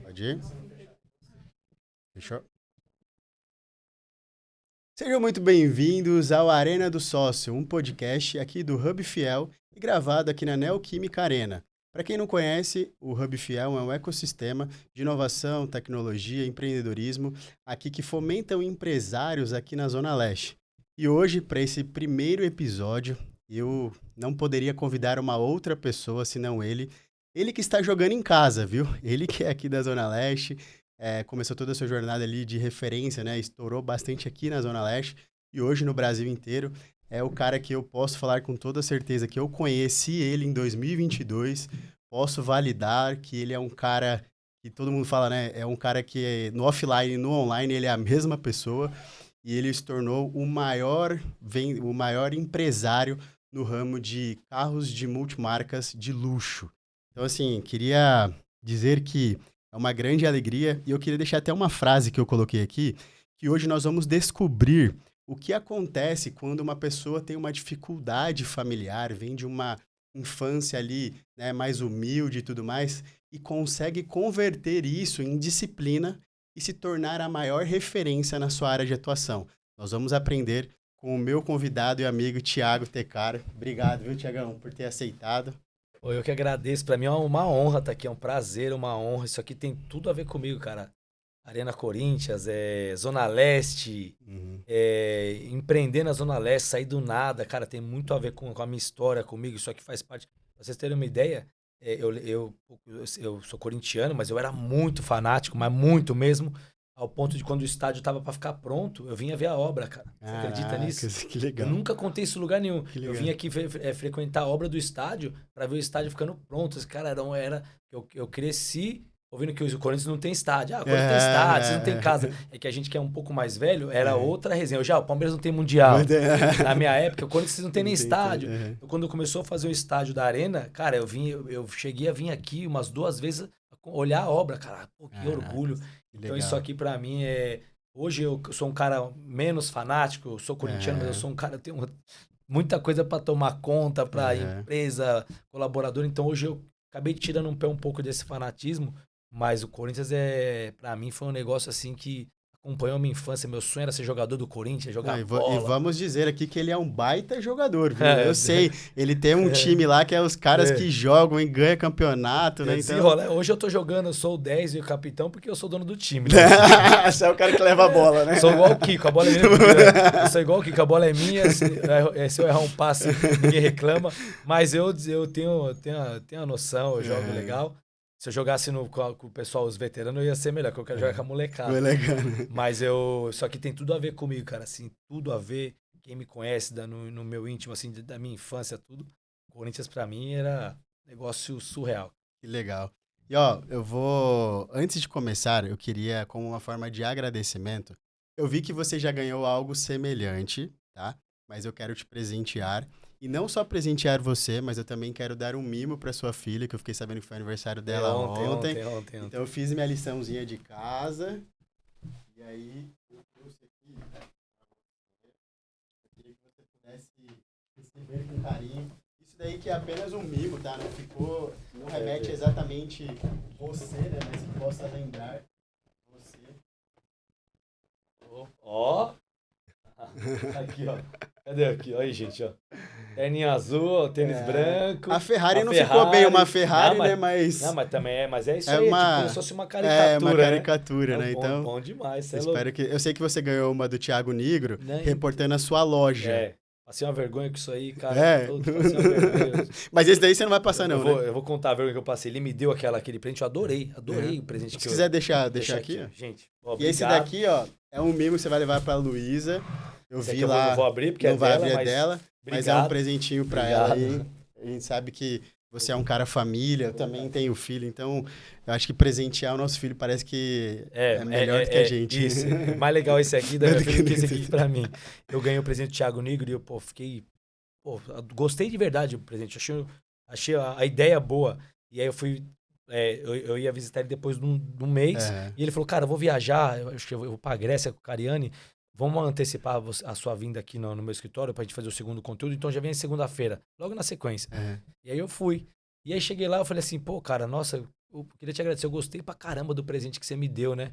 Pode ir? Fechou? Sejam muito bem-vindos ao Arena do Sócio, um podcast aqui do Hub Fiel e gravado aqui na Neoquímica Arena. Para quem não conhece, o Hub Fiel é um ecossistema de inovação, tecnologia e empreendedorismo aqui que fomentam empresários aqui na Zona Leste. E hoje, para esse primeiro episódio, eu não poderia convidar uma outra pessoa senão ele. Ele que está jogando em casa, viu? Ele que é aqui da Zona Leste, começou toda a sua jornada ali de referência, né? Estourou bastante aqui na Zona Leste e hoje no Brasil inteiro. É o cara que eu posso falar com toda certeza que eu conheci ele em 2022. Posso validar que ele é um cara que todo mundo fala, né? É um cara que no offline e no online ele é a mesma pessoa. E ele se tornou o maior empresário no ramo de carros de multimarcas de luxo. Então, assim, queria dizer que é uma grande alegria e eu queria deixar até uma frase que eu coloquei aqui, que hoje nós vamos descobrir o que acontece quando uma pessoa tem uma dificuldade familiar, vem de uma infância ali, né, mais humilde e tudo mais, e consegue converter isso em disciplina e se tornar a maior referência na sua área de atuação. Nós vamos aprender com o meu convidado e amigo Thiago Tecar. Obrigado, viu, Thiagão, por ter aceitado. Eu que agradeço. Pra mim é uma honra estar aqui, é um prazer, uma honra. Isso aqui tem tudo a ver comigo, cara. Arena Corinthians, Zona Leste, empreender na Zona Leste, sair do nada, cara, tem muito a ver com a minha história, comigo. Isso aqui faz parte. Pra vocês terem uma ideia, eu sou corintiano, mas eu era muito fanático, mas muito mesmo, ao ponto de quando o estádio tava para ficar pronto, eu vinha ver a obra, cara. Você acredita nisso? Que legal. Eu nunca contei isso em lugar nenhum. Que Eu legal. vim aqui frequentar a obra do estádio para ver o estádio ficando pronto. Esse cara eu cresci ouvindo que o Corinthians não tem estádio. O Corinthians tem estádio, vocês não tem casa. É que a gente que é um pouco mais velho, era outra resenha. O Palmeiras não tem mundial. Na minha época, o Corinthians não tem nem estádio. Quando começou a fazer o estádio da Arena, cara, eu cheguei a vir aqui umas 2 vezes olhar a obra, cara. Pô, que orgulho. Então isso aqui pra mim é... Hoje eu sou um cara menos fanático, eu sou corintiano, mas eu sou um cara que tem muita coisa para tomar conta, para empresa, colaborador. Então hoje eu acabei tirando um pouco desse fanatismo, mas o Corinthians para mim foi um negócio assim que acompanhou a minha infância. Meu sonho era ser jogador do Corinthians, jogar bola. E vamos dizer aqui que ele é um baita jogador, viu? Eu sei, ele tem um time lá que é os caras que jogam e ganham campeonato, né? Então... Hoje eu tô jogando, eu sou o 10 e o capitão porque eu sou dono do time. Né? Você é o cara que leva a bola, né? Sou igual o Kiko, a bola é minha. Eu sou igual o Kiko, a bola é minha. Se eu errar um passe, ninguém reclama. Mas eu tenho a noção, eu jogo legal. Se eu jogasse com o pessoal, os veteranos, eu ia ser melhor, porque eu quero jogar com a molecada. Mas só que tem tudo a ver comigo, cara, assim, tudo a ver. Quem me conhece no meu íntimo, assim, da minha infância, tudo. O Corinthians, pra mim, era um negócio surreal. Que legal. E, antes de começar, eu queria, como uma forma de agradecimento, eu vi que você já ganhou algo semelhante, tá? Mas eu quero te presentear. E não só presentear você, mas eu também quero dar um mimo para sua filha, que eu fiquei sabendo que foi aniversário dela ontem. Então eu fiz minha liçãozinha de casa. E aí eu trouxe aqui. Eu queria que você pudesse receber com carinho. Isso daí que é apenas um mimo, tá? Não remete exatamente você, né? Mas que possa lembrar você. Ó! Aqui, ó. Cadê aqui? Olha aí, gente, ó. Terninho azul, tênis branco. A Ferrari não ficou bem uma Ferrari, não, né? Mas... Não, mas também mas é isso aí. Tipo, como se fosse uma caricatura. É uma caricatura, né? Então, bom demais. Eu sei que você ganhou uma do Thiago Negro, reportando a sua loja. Passei uma vergonha com isso aí, cara. Passei uma vergonha. Mas esse daí você não vai passar, não, né? Eu vou contar a vergonha que eu passei. Ele me deu aquele presente, eu adorei o presente que eu... Se quiser deixar aqui, ó. Gente, e esse daqui, ó, é um mimo que você vai levar pra Luísa. Eu vi lá. Eu não vou abrir porque não vai abrir dela, mas é um presentinho pra ela aí. Obrigado. A gente sabe que você é um cara família, eu também tenho filho, então eu acho que presentear o nosso filho parece que é melhor do que a gente. Isso, mais legal esse aqui da minha filha que esse aqui pra mim. Eu ganhei o presente do Thiago Negro e eu, gostei de verdade do presente, achei a ideia boa. E aí eu fui, eu ia visitar ele depois de um mês, e ele falou, cara, eu vou viajar, eu acho que eu vou pra Grécia com o Cariani, vamos antecipar a sua vinda aqui no meu escritório pra gente fazer o segundo conteúdo, então já vem segunda-feira, logo na sequência. E aí eu fui. E aí cheguei lá, eu falei assim, pô, cara, nossa, eu queria te agradecer, eu gostei pra caramba do presente que você me deu, né?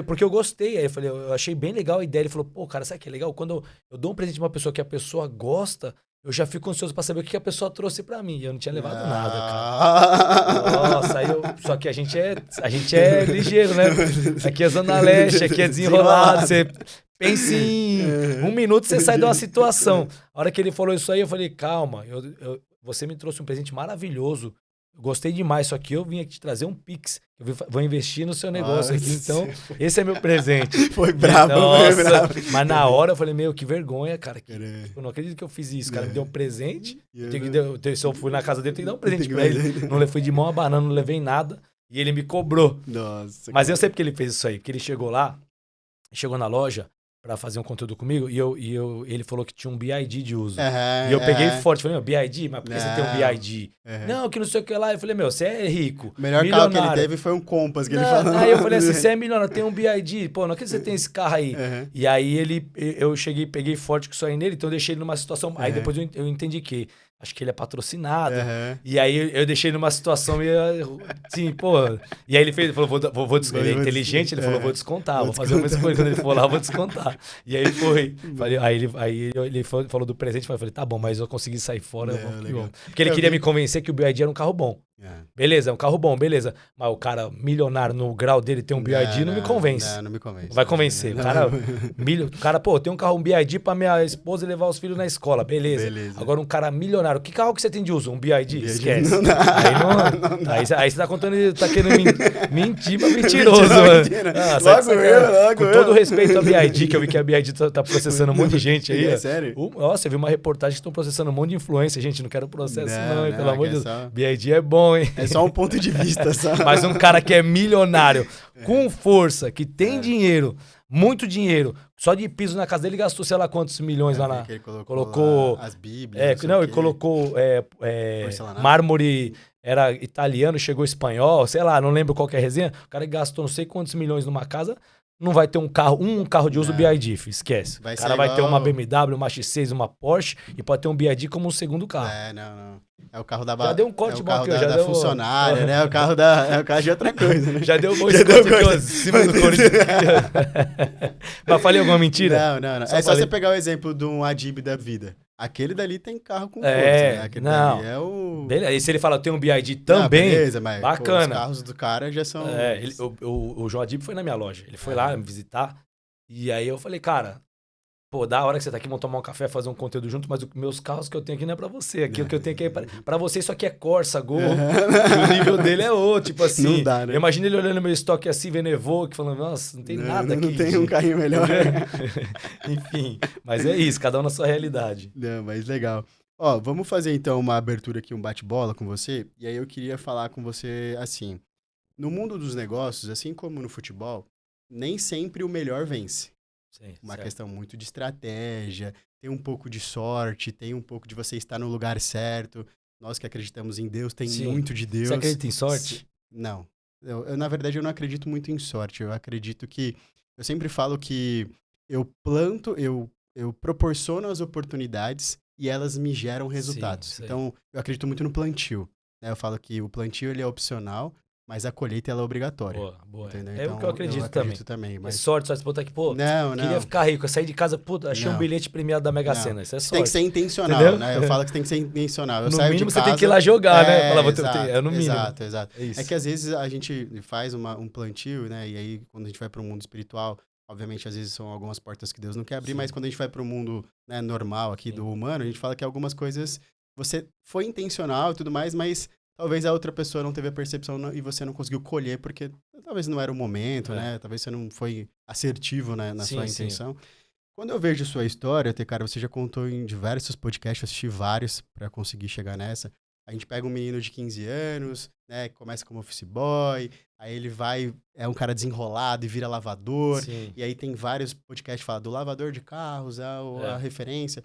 Porque eu gostei, aí eu falei, eu achei bem legal a ideia. Ele falou, pô, cara, sabe que é legal? Quando eu dou um presente pra uma pessoa que a pessoa gosta, eu já fico ansioso pra saber o que a pessoa trouxe pra mim. E eu não tinha levado nada, cara. Nossa, só que a gente é ligeiro, né? Aqui é Zona Leste, aqui é desenrolado. Você pensa em 1 minuto, você sai de uma situação. A hora que ele falou isso aí, eu falei, calma, você me trouxe um presente maravilhoso. Eu gostei demais, só que eu vim aqui te trazer um Pix. Eu vou investir no seu negócio aqui, então esse é meu presente. Foi brabo, Nossa, foi brabo. mas na hora eu falei, que vergonha, cara. Eu não acredito que eu fiz isso. O cara me deu um presente. Se eu fui na casa dele, eu tenho que dar um presente pra ele. Não fui de mão a banana, não levei nada. E ele me cobrou. Nossa. Mas eu sei porque ele fez isso aí. Porque ele chegou na loja pra fazer um conteúdo comigo e ele falou que tinha um BID de uso. E eu peguei forte, falei, BID? Mas por que você tem um BID? Não, que não sei o que lá. Eu falei, você é rico, o melhor carro que ele teve foi um Compass, que ele falou. Aí eu falei assim, você é milionário, tem um BID. Pô, não acredito que você tem esse carro aí. E aí eu peguei forte com isso aí nele, então eu deixei ele numa situação... Aí depois eu entendi que acho que ele é patrocinado. E aí eu deixei ele numa situação meio assim, pô... E aí ele falou, vou descontar. Ele é inteligente, ele falou, vou descontar, vou fazer uma escolha. Quando ele for lá, eu vou descontar. E aí foi. Aí ele falou do presente, eu falei, tá bom, mas eu consegui sair fora. Porque ele queria me convencer que o BID era um carro bom. Beleza, é um carro bom, beleza. Mas o cara milionário no grau dele ter um BID não me convence. Não me convence. Vai convencer. O cara, pô, tem um BID pra minha esposa levar os filhos na escola. Beleza. Agora um cara milionário. Que carro que você tem de uso? Um BID? Esquece. Aí você tá contando, tá querendo mentir pra mentiroso, mano. Com todo respeito ao BID, que eu vi que a BID tá processando um monte de gente aí. É sério? Nossa, eu vi uma reportagem que estão processando um monte de influência. Gente, não quero processo não, pelo amor de Deus. BID é bom, hein? É só um ponto de vista, só. Mas um cara que é milionário, com força, que tem dinheiro, muito dinheiro, só de piso na casa dele gastou sei lá quantos milhões lá na... Ele colocou as bíblias. Ele colocou mármore, era italiano, chegou espanhol, sei lá, não lembro qual que é a resenha. O cara gastou não sei quantos milhões numa casa... Não vai ter um carro de uso BID, esquece. O cara vai ter uma BMW, uma X6, uma Porsche e pode ter um BID como um segundo carro. Não. É o carro da... Já deu um corte bom aqui, já deu funcionária, né? É o carro de outra coisa, né? Já deu bom esse corte aqui, ó, cima do Corinthians. Mas falei alguma mentira? Não. É só você pegar o exemplo de um Adib da vida. Aquele dali tem carro com força, né? Aquele dali é o... Beleza. E se ele fala, tem um BID também, beleza, mas, bacana. Pô, os carros do cara já são... O João Adib foi na minha loja. Ele foi lá me visitar. E aí eu falei, cara, pô, da hora que você tá aqui, vamos tomar um café, fazer um conteúdo junto, mas os meus carros que eu tenho aqui não é pra você. Aqui o que eu tenho aqui é pra você, isso aqui é Corsa, Gol. E o nível dele é outro, tipo assim. Não dá, né? Imagina ele olhando meu estoque assim, vendo Evoque, falando, nossa, não tem nada aqui. Não tem um carrinho melhor. Enfim, mas é isso, cada um na sua realidade. Não, mas legal. Ó, vamos fazer então uma abertura aqui, um bate-bola com você. E aí eu queria falar com você assim. No mundo dos negócios, assim como no futebol, nem sempre o melhor vence. Sim, uma certo. questão muito de estratégia, tem um pouco de sorte, tem um pouco de você estar no lugar certo. Nós que acreditamos em Deus, tem muito de Deus. Você acredita em sorte? Não. Na verdade, eu não acredito muito em sorte. Eu acredito que... Eu sempre falo que eu planto, eu proporciono as oportunidades e elas me geram resultados. Então, eu acredito muito no plantio. Né? Eu falo que o plantio ele é opcional, mas a colheita ela é obrigatória. Boa. Entendeu? É o que eu acredito também. Mas... É sorte, só se botar aqui, pô, não. Queria ficar rico, eu saí de casa, puta, achei um bilhete premiado da Mega Sena. Isso é sorte. Tem que ser intencional, né? Eu falo que tem que ser intencional. Eu no saio mínimo de casa, você tem que ir lá jogar, né? É no mínimo. Exato. É que às vezes a gente faz um plantio, né? E aí quando a gente vai para o mundo espiritual, obviamente às vezes são algumas portas que Deus não quer abrir, mas quando a gente vai para o mundo, né, normal aqui do humano, a gente fala que algumas coisas você foi intencional e tudo mais, mas talvez a outra pessoa não teve a percepção e você não conseguiu colher porque talvez não era o momento, né? Talvez você não foi assertivo, né, na sua intenção. Quando eu vejo sua história, cara, você já contou em diversos podcasts, eu assisti vários para conseguir chegar nessa. A gente pega um menino de 15 anos, né, começa como office boy, aí ele é um cara desenrolado e vira lavador, e aí tem vários podcasts que falam do lavador de carros, a referência.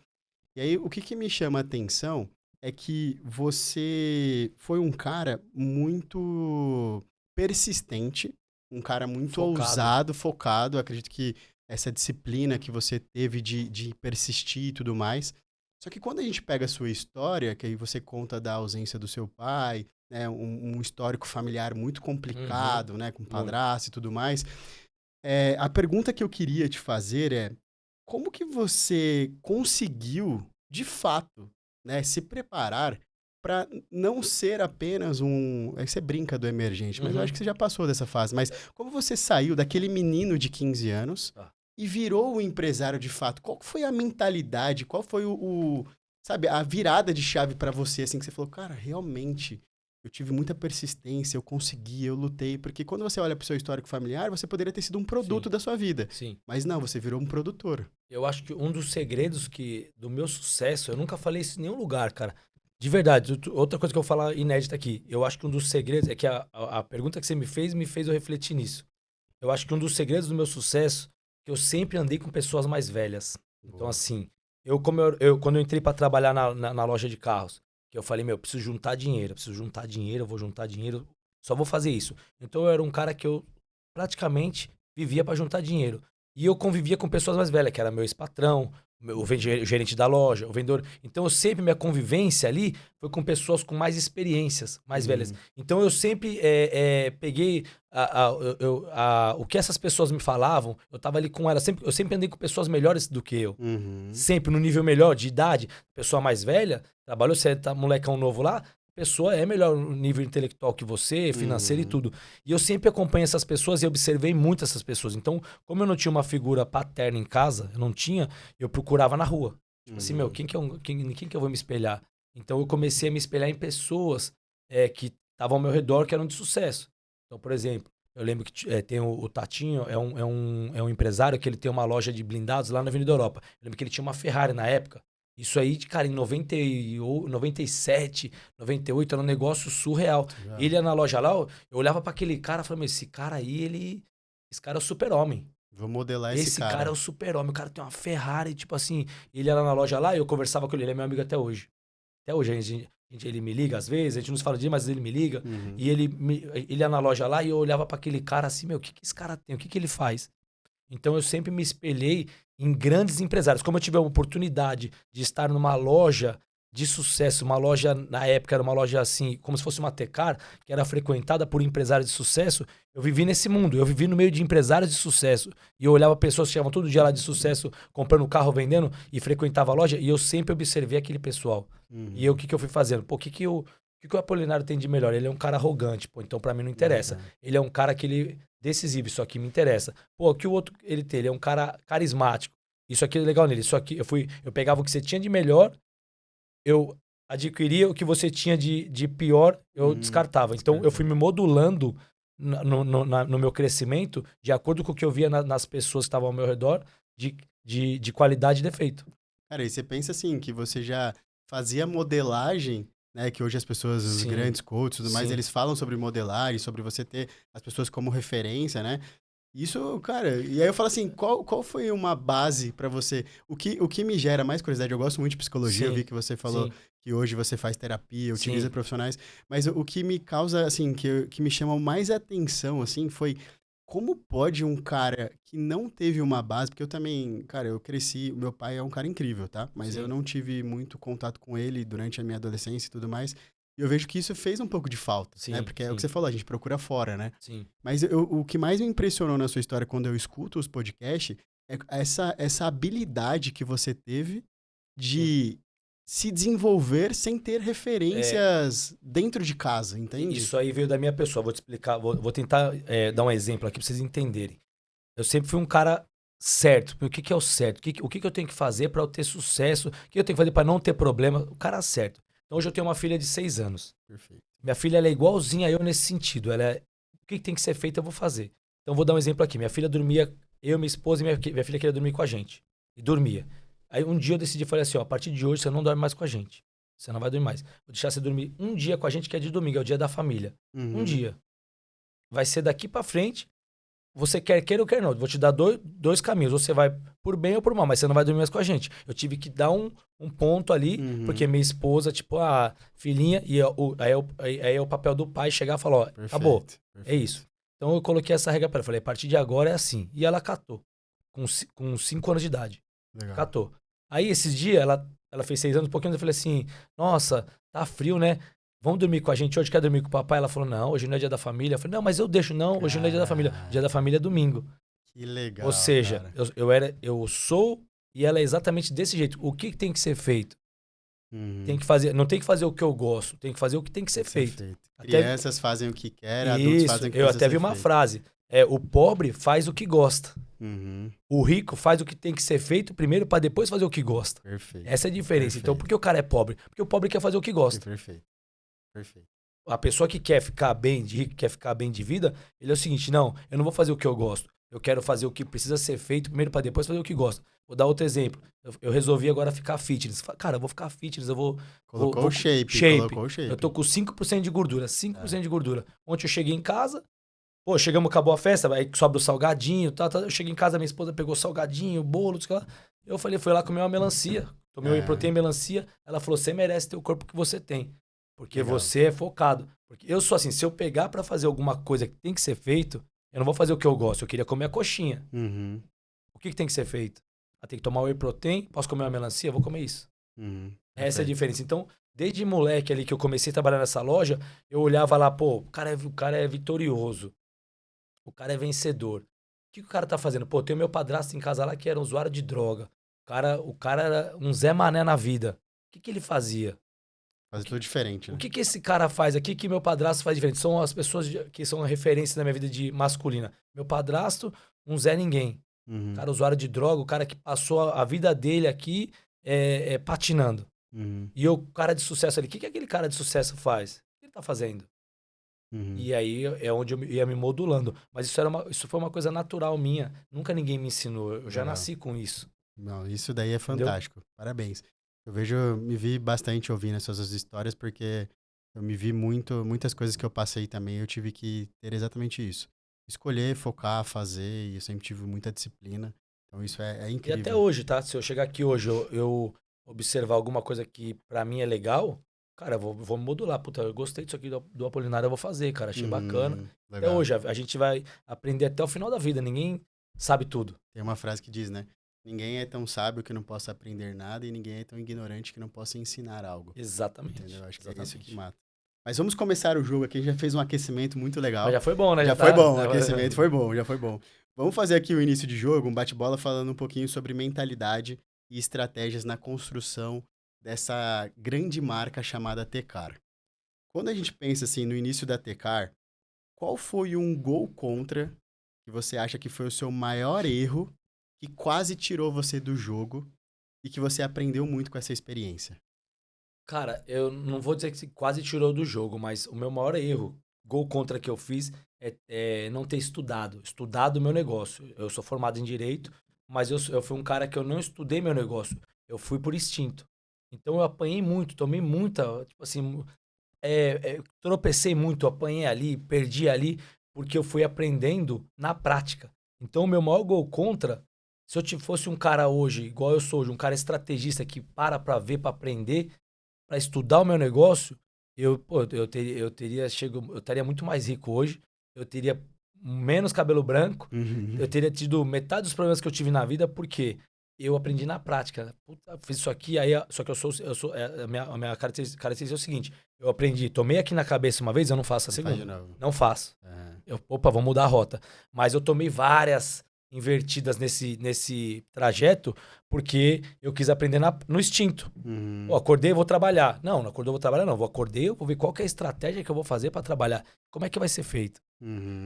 E aí o que me chama a atenção é que você foi um cara muito persistente, um cara muito ousado, focado. Acredito que essa disciplina que você teve de persistir e tudo mais. Só que quando a gente pega a sua história, que aí você conta da ausência do seu pai, né, um histórico familiar muito complicado, né, com padrasto e tudo mais. A pergunta que eu queria te fazer é, como que você conseguiu, de fato, né, se preparar para não ser apenas um... Aí você brinca do emergente, mas eu acho que você já passou dessa fase. Mas como você saiu daquele menino de 15 anos e virou um empresário de fato? Qual foi a mentalidade? Qual foi sabe, a virada de chave para você, assim, que você falou, cara, realmente... Eu tive muita persistência, eu consegui, eu lutei. Porque quando você olha para o seu histórico familiar, você poderia ter sido um produto da sua vida. Sim. Mas não, você virou um produtor. Eu acho que um dos segredos do meu sucesso, eu nunca falei isso em nenhum lugar, cara. De verdade, outra coisa que eu vou falar inédita aqui. Eu acho que um dos segredos é que a pergunta que você me fez eu refletir nisso. Eu acho que um dos segredos do meu sucesso é que eu sempre andei com pessoas mais velhas. Então, assim, quando eu entrei para trabalhar na loja de carros, que eu falei, eu preciso juntar dinheiro, eu vou juntar dinheiro, só vou fazer isso. Então, eu era um cara que eu praticamente vivia para juntar dinheiro. E eu convivia com pessoas mais velhas, que era meu ex-patrão, o gerente da loja, o vendedor. Então, minha convivência ali foi com pessoas com mais experiências, mais velhas. Então, eu sempre peguei o que essas pessoas me falavam, eu tava ali com elas. Eu sempre andei com pessoas melhores do que eu. Sempre no nível melhor de idade. Pessoa mais velha, trabalhou, você tá molecão novo lá, a pessoa é melhor no nível intelectual que você, financeiro e tudo. E eu sempre acompanhei essas pessoas e observei muito essas pessoas. Então, como eu não tinha uma figura paterna em casa, eu procurava na rua. Tipo assim, quem que eu vou me espelhar? Então, eu comecei a me espelhar em pessoas que estavam ao meu redor, que eram de sucesso. Então, por exemplo, eu lembro que tem o Tatinho, é um empresário que ele tem uma loja de blindados lá na Avenida Europa. Eu lembro que ele tinha uma Ferrari na época. Isso aí, cara, em 97, 98, era um negócio surreal. Ele ia na loja lá, eu olhava pra aquele cara e falava, esse cara aí, esse cara é o super-homem. Vou modelar esse cara. Esse cara é o super-homem, o cara tem uma Ferrari, tipo assim, ele ia lá na loja lá e eu conversava com ele, ele é meu amigo até hoje. Até hoje, ele me liga às vezes, a gente não se fala de mas ele me liga. E ele ia na loja lá e eu olhava pra aquele cara assim, o que esse cara tem? O que ele faz? Então eu sempre me espelhei em grandes empresários. Como eu tive a oportunidade de estar numa loja de sucesso, uma loja, na época era uma loja assim, como se fosse uma Tecar, que era frequentada por empresários de sucesso, eu vivi nesse mundo, eu vivi no meio de empresários de sucesso. E eu olhava pessoas que chegavam todo dia lá de sucesso, comprando carro, vendendo, e frequentava a loja, e eu sempre observei aquele pessoal. E o que eu fui fazendo? Pô, o que o Apolinário tem de melhor? Ele é um cara arrogante, pô, então pra mim não interessa. Ele é um cara que ele decisivo, isso aqui me interessa. Pô, o que o outro ele tem? Ele é um cara carismático. Isso aqui é legal nele. Isso aqui eu pegava o que você tinha de melhor, eu adquiria o que você tinha de pior, eu descartava. Então eu fui me modulando no meu crescimento de acordo com o que eu via nas pessoas que estavam ao meu redor de qualidade e defeito. Cara, e você pensa assim, que você já fazia modelagem, né? Que hoje as pessoas, os grandes coaches e tudo mais, eles falam sobre modelagem, sobre você ter as pessoas como referência, né? Isso, cara, e aí eu falo assim, qual foi uma base pra você? O que me gera mais curiosidade, eu gosto muito de psicologia, eu vi que você falou que hoje você faz terapia, utiliza profissionais, mas o que me causa, assim, que me chama mais atenção, assim, foi como pode um cara que não teve uma base, porque eu também, cara, eu cresci, meu pai é um cara incrível, tá? Mas eu não tive muito contato com ele durante a minha adolescência e tudo mais. E eu vejo que isso fez um pouco de falta, né? Porque é o que você falou, a gente procura fora, né? Mas o que mais me impressionou na sua história quando eu escuto os podcasts é essa habilidade que você teve de se desenvolver sem ter referências dentro de casa, entende? Isso aí veio da minha pessoa. Vou te explicar, vou tentar dar um exemplo aqui pra vocês entenderem. Eu sempre fui um cara certo. O que é o certo? O que eu tenho que fazer pra eu ter sucesso? O que eu tenho que fazer pra não ter problema? O cara certo. Então hoje eu tenho uma filha de 6 anos. Perfeito. Minha filha ela é igualzinha a eu nesse sentido. O que tem que ser feito eu vou fazer. Então vou dar um exemplo aqui. Minha filha dormia, eu, minha esposa e minha filha queria dormir com a gente. E dormia. Aí um dia eu decidi, falei assim, ó, a partir de hoje você não dorme mais com a gente. Você não vai dormir mais. Vou deixar você dormir um dia com a gente, que é de domingo, é o dia da família. Um dia. Vai ser daqui pra frente. Você quer queira ou quer não. Vou te dar dois caminhos. Você vai por bem ou por mal, mas você não vai dormir mais com a gente. Eu tive que dar um ponto ali, porque minha esposa, tipo, a filhinha, e aí é o papel do pai chegar e falar, ó, acabou. É isso. Então eu coloquei essa regra pra ela. Falei, a partir de agora é assim. E ela catou. Com 5 anos de idade. Legal. Catou. Aí esses dias, ela fez 6 anos, um pouquinho, eu falei assim, nossa, tá frio, né? vamos dormir com a gente hoje, quer dormir com o papai? Ela falou, não, hoje não é dia da família. Eu falei, não, mas eu deixo, não, hoje não é dia da família. Dia da família é domingo. Que legal, Ou seja, cara. eu sou e ela é exatamente desse jeito. O que tem que ser feito? Tem que fazer, não tem que fazer o que eu gosto, tem que fazer o que tem que ser feito. Crianças fazem o que querem, adultos fazem o que eu até vi uma frase. O pobre faz o que gosta. O rico faz o que tem que ser feito primeiro para depois fazer o que gosta. Perfeito. Essa é a diferença. Então, por que o cara é pobre? Porque o pobre quer fazer o que gosta. Perfeito. A pessoa que quer ficar bem de rico, quer ficar bem de vida, ele é o seguinte, não, eu não vou fazer o que eu gosto. Eu quero fazer o que precisa ser feito primeiro para depois fazer o que gosta. Vou dar outro exemplo. Eu resolvi agora ficar fitness. Cara, eu vou ficar fitness, eu vou... Colocou o shape. Eu tô com 5% de gordura, 5% de gordura. Ontem eu cheguei em casa, acabou a festa, aí sobra o salgadinho, tá. Eu cheguei em casa, minha esposa pegou salgadinho, bolo, sei lá. Eu falei, fui lá comer uma melancia. Tomei whey protein, melancia. Ela falou, você merece ter o corpo que você tem. Porque você é focado. Porque eu sou assim, se eu pegar pra fazer alguma coisa que tem que ser feito, eu não vou fazer o que eu gosto. Eu queria comer a coxinha. O que tem que ser feito? Tem que tomar whey protein, posso comer uma melancia? Eu vou comer isso. Essa é a diferença. Então, desde moleque ali que eu comecei a trabalhar nessa loja, eu olhava lá, pô, o cara é vitorioso. O cara é vencedor. O que o cara tá fazendo? Pô, tem o meu padrasto em casa lá que era um usuário de droga. O cara era um Zé Mané na vida. O que ele fazia? Faz tudo diferente, né? O que esse cara faz aqui que meu padrasto faz diferente? São as pessoas que são a referência na minha vida de masculina. Meu padrasto, um Zé Ninguém. Cara usuário de droga, o cara que passou a vida dele aqui patinando. E o cara de sucesso ali, o que aquele cara de sucesso faz? O que ele tá fazendo? E aí é onde eu ia me modulando. Mas isso foi uma coisa natural minha. Nunca ninguém me ensinou. Eu já nasci com isso. Não, isso daí é fantástico. Entendeu? Parabéns. Me vi bastante ouvindo essas histórias, porque eu me vi muitas coisas que eu passei também, eu tive que ter exatamente isso. Escolher, focar, fazer, e eu sempre tive muita disciplina. Então isso é incrível. E até hoje, tá? Se eu chegar aqui hoje, eu observar alguma coisa que pra mim é legal, cara, eu vou me modular. Puta, eu gostei disso aqui do Apolinário, eu vou fazer, cara. Achei bacana. Legal. Até hoje, a gente vai aprender até o final da vida. Ninguém sabe tudo. Tem uma frase que diz, né? Ninguém é tão sábio que não possa aprender nada e ninguém é tão ignorante que não possa ensinar algo. Exatamente. Entendeu? Acho que é isso que mata. Mas vamos começar o jogo aqui. A gente já fez um aquecimento muito legal. Mas já foi bom, né? Já foi bom. O aquecimento foi bom. Já foi bom. Vamos fazer aqui o início de jogo, um bate-bola falando um pouquinho sobre mentalidade e estratégias na construção dessa grande marca chamada Tecar. Quando a gente pensa assim no início da Tecar, qual foi um gol contra que você acha que foi o seu maior erro que quase tirou você do jogo e que você aprendeu muito com essa experiência? Cara, eu não vou dizer que quase tirou do jogo, mas o meu maior erro, gol contra que eu fiz, é não ter estudado o meu negócio. Eu sou formado em Direito, mas eu fui um cara que eu não estudei meu negócio. Eu fui por instinto. Então eu apanhei muito, tomei muita, tipo assim, tropecei muito, apanhei ali, perdi ali, porque eu fui aprendendo na prática. Então o meu maior gol contra, se eu fosse um cara hoje, igual eu sou hoje, um cara estrategista que para pra ver, pra aprender, pra estudar o meu negócio, eu estaria muito mais rico hoje, eu teria menos cabelo branco, eu teria tido metade dos problemas que eu tive na vida, porque eu aprendi na prática. Puta, fiz isso aqui, aí, só que a minha característica é o seguinte, eu aprendi, tomei aqui na cabeça uma vez, eu não faço a segunda. Não faço. Vamos mudar a rota. Mas eu tomei várias invertidas nesse trajeto, porque eu quis aprender no instinto. Acordei, vou trabalhar. Não acordei, vou trabalhar, não. Acordei, eu vou ver qual que é a estratégia que eu vou fazer para trabalhar. Como é que vai ser feito?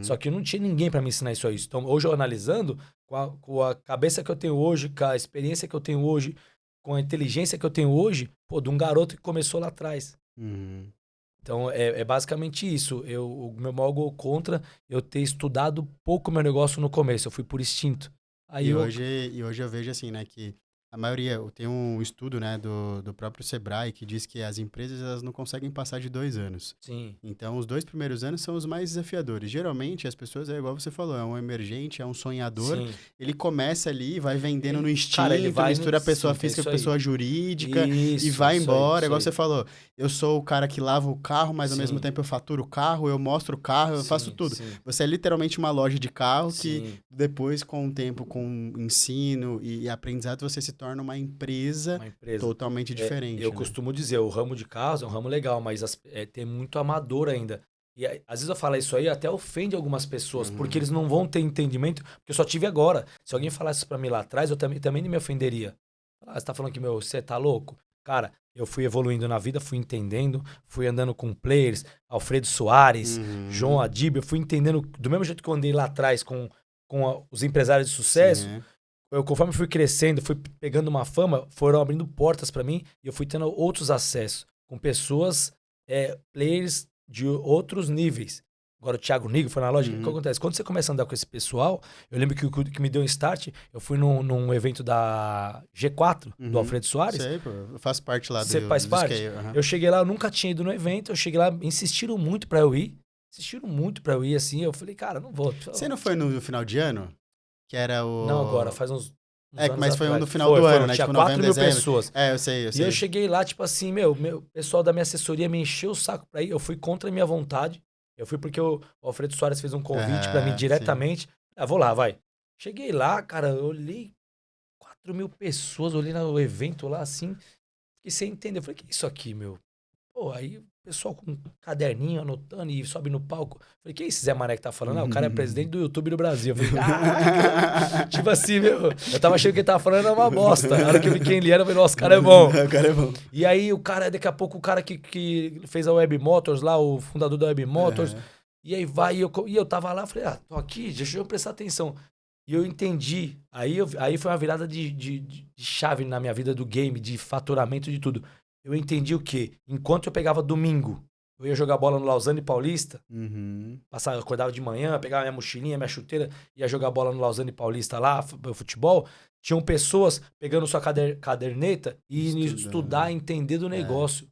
Só que não tinha ninguém para me ensinar isso aí. Então, hoje eu analisando, com a cabeça que eu tenho hoje, com a experiência que eu tenho hoje, com a inteligência que eu tenho hoje, de um garoto que começou lá atrás. Então, é basicamente isso. O meu maior gol contra eu ter estudado pouco meu negócio no começo. Eu fui por instinto. Hoje eu vejo assim, né, que a maioria, tem um estudo, né, do próprio Sebrae que diz que as empresas elas não conseguem passar de 2 anos. Sim. Então, os 2 primeiros anos são os mais desafiadores. Geralmente, as pessoas, igual você falou, é um emergente, é um sonhador. Sim. Ele começa ali, vai vendendo no instinto, cara, mistura a pessoa física com a pessoa jurídica e vai embora. Igual você falou, eu sou o cara que lava o carro, mas ao mesmo tempo eu faturo o carro, eu mostro o carro, eu faço tudo. Sim. Você é literalmente uma loja de carro que depois, com o tempo, com ensino e aprendizado, você se torna uma empresa totalmente diferente. Eu né? costumo dizer, o ramo de carros é um ramo legal, mas tem muito amador ainda. E às vezes eu falo isso aí até ofende algumas pessoas, porque eles não vão ter entendimento, porque eu só tive agora. Se alguém falasse isso pra mim lá atrás, eu também me ofenderia. Você tá falando que, você tá louco? Cara, eu fui evoluindo na vida, fui entendendo, fui andando com players, Alfredo Soares, João Adib, eu fui entendendo, do mesmo jeito que eu andei lá atrás com os empresários de sucesso, conforme fui crescendo, fui pegando uma fama, foram abrindo portas pra mim e eu fui tendo outros acessos com pessoas, players de outros níveis. Agora o Thiago Nigro foi na loja. O que acontece? Quando você começa a andar com esse pessoal, eu lembro que o que me deu um start, eu fui num evento da G4, do Alfredo Soares. Sei, pô, eu faço parte lá do Você faz parte? Eu cheguei lá, eu nunca tinha ido no evento, eu cheguei lá, insistiram muito pra eu ir. Assim, eu falei, cara, não vou. Você não foi no final de ano? Que era o... Não, agora, faz uns anos mas foi atrás. no final do ano, né? Tinha Tipo, 4 novembro, mil dezembro. pessoas. Eu sei. E eu cheguei lá, tipo assim, meu pessoal da minha assessoria me encheu o saco pra ir. Eu fui contra a minha vontade. Eu fui porque o Alfredo Soares fez um convite pra mim diretamente. Vou lá, vai. Cheguei lá, cara, eu olhei 4 mil pessoas, olhei no evento lá, assim, fiquei sem entender. Eu falei, que é isso aqui, meu? Pô, aí o pessoal com um caderninho anotando e sobe no palco. Eu falei, que é esse Zé Mané que tá falando? O cara é presidente do YouTube do Brasil. Eu falei, caraca! Tipo assim, meu, eu tava achando que ele tava falando era uma bosta. Na hora que eu vi quem ele era, eu falei, nossa, o cara é bom. O cara é bom. E aí daqui a pouco o cara que fez a Web Motors lá, o fundador da Web Motors, e aí vai, e eu tava lá, falei, tô aqui, deixa eu prestar atenção. E eu entendi. Aí foi uma virada de chave na minha vida do game, de faturamento, de tudo. Eu entendi o quê? Enquanto eu pegava domingo, eu ia jogar bola no Lausanne Paulista, eu acordava de manhã, pegava minha mochilinha, minha chuteira, ia jogar bola no Lausanne Paulista lá, futebol. Tinham pessoas pegando sua caderneta e indo estudar, entender do negócio.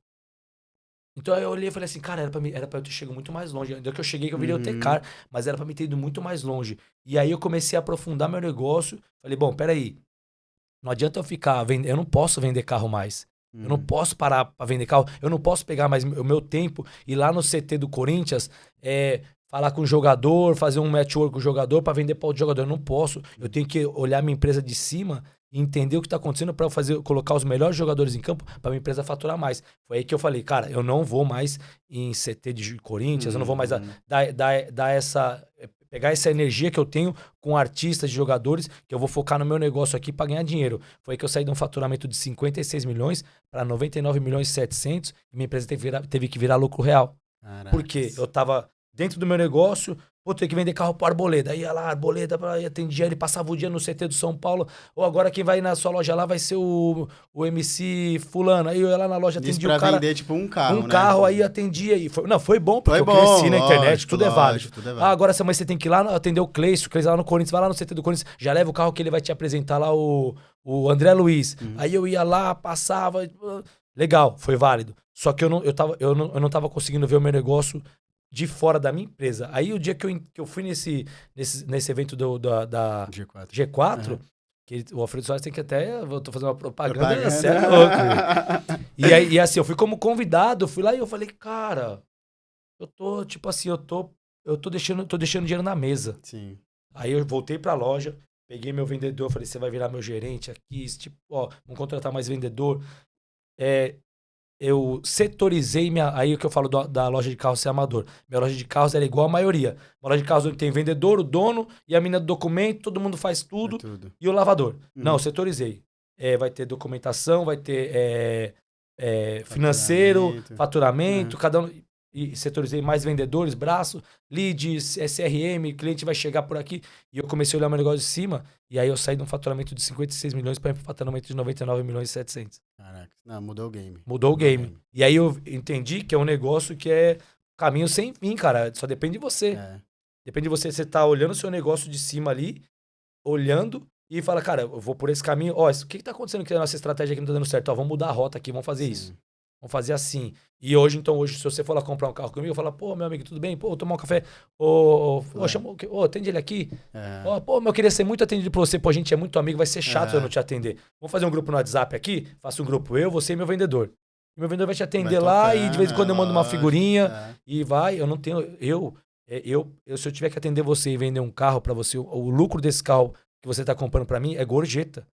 Então aí eu olhei e falei assim, cara, era pra eu ter chegado muito mais longe. Ainda que eu cheguei, que eu virei o T-Car, mas era pra mim ter ido muito mais longe. E aí eu comecei a aprofundar meu negócio. Falei, bom, peraí, não adianta eu ficar vendendo, eu não posso vender carro mais. Eu não posso parar pra vender carro. Eu não posso pegar mais o meu tempo e ir lá no CT do Corinthians, falar com o jogador, fazer um network com o jogador pra vender pra outro jogador. Eu não posso. Eu tenho que olhar minha empresa de cima e entender o que tá acontecendo pra eu colocar os melhores jogadores em campo pra minha empresa faturar mais. Foi aí que eu falei, cara, eu não vou mais em CT de Corinthians, eu não vou mais dar essa... Pegar essa energia que eu tenho com artistas, de jogadores, que eu vou focar no meu negócio aqui para ganhar dinheiro. Foi aí que eu saí de um faturamento de 56 milhões para 99 milhões e 700 e minha empresa teve que virar lucro real. Caraca. Porque eu tava dentro do meu negócio, ter que vender carro pro Arboleda. Ia lá, Arboleda, atendia ele, passava o dia no CT do São Paulo. Ou agora quem vai na sua loja lá vai ser o MC fulano. Aí eu ia lá na loja, atendia o cara. Vender, tipo, um carro, Um carro, aí atendia. Foi bom, porque eu cresci na internet, tudo é válido. Agora essa você tem que ir lá atender o Cleiton lá no Corinthians, vai lá no CT do Corinthians, já leva o carro que ele vai te apresentar lá, o André Luiz. Aí eu ia lá, passava, legal, foi válido. Só que eu não tava conseguindo ver o meu negócio de fora da minha empresa. Aí o dia que eu fui nesse evento da G4 que o Alfredo Soares tem que até... Eu tô fazendo uma propaganda. Sério, louco. E assim, eu fui como convidado, fui lá e eu falei, cara, eu tô, tipo assim, eu tô deixando dinheiro na mesa. Sim. Aí eu voltei pra loja, peguei meu vendedor, falei, você vai virar meu gerente aqui, tipo, vamos contratar mais vendedor. Eu setorizei aí o que eu falo da loja de carros ser amador. Minha loja de carros era igual a maioria. Uma loja de carros onde tem vendedor, o dono e a mina do documento, todo mundo faz tudo. E o lavador. Não, eu setorizei. Vai ter documentação, vai ter financeiro, faturamento, cada um. E setorizei mais vendedores, braço, leads, SRM, cliente vai chegar por aqui. E eu comecei a olhar meu negócio de cima. E aí eu saí de um faturamento de 56 milhões para um faturamento de 99 milhões e 700. Caraca, não, mudou o game. Mudou o game. E aí eu entendi que é um negócio que é caminho sem fim, cara. Só depende de você. Depende de você. Você tá olhando o seu negócio de cima ali, olhando e fala, cara, eu vou por esse caminho. O que tá acontecendo que a nossa estratégia aqui não tá dando certo? Vamos mudar a rota aqui, vamos fazer isso. Vamos fazer assim. E hoje, se você for lá comprar um carro comigo, eu falo, pô, meu amigo, tudo bem? Pô, vou tomar um café. Atende ele aqui. Pô, eu queria ser muito atendido por você. Pô, a gente é muito amigo, vai ser chato eu não te atender. Vamos fazer um grupo no WhatsApp aqui? Faça um grupo você e meu vendedor. E meu vendedor vai te atender lá e de vez em quando eu mando uma figurinha e vai. Eu não tenho... se eu tiver que atender você e vender um carro pra você, o lucro desse carro que você tá comprando pra mim é gorjeta.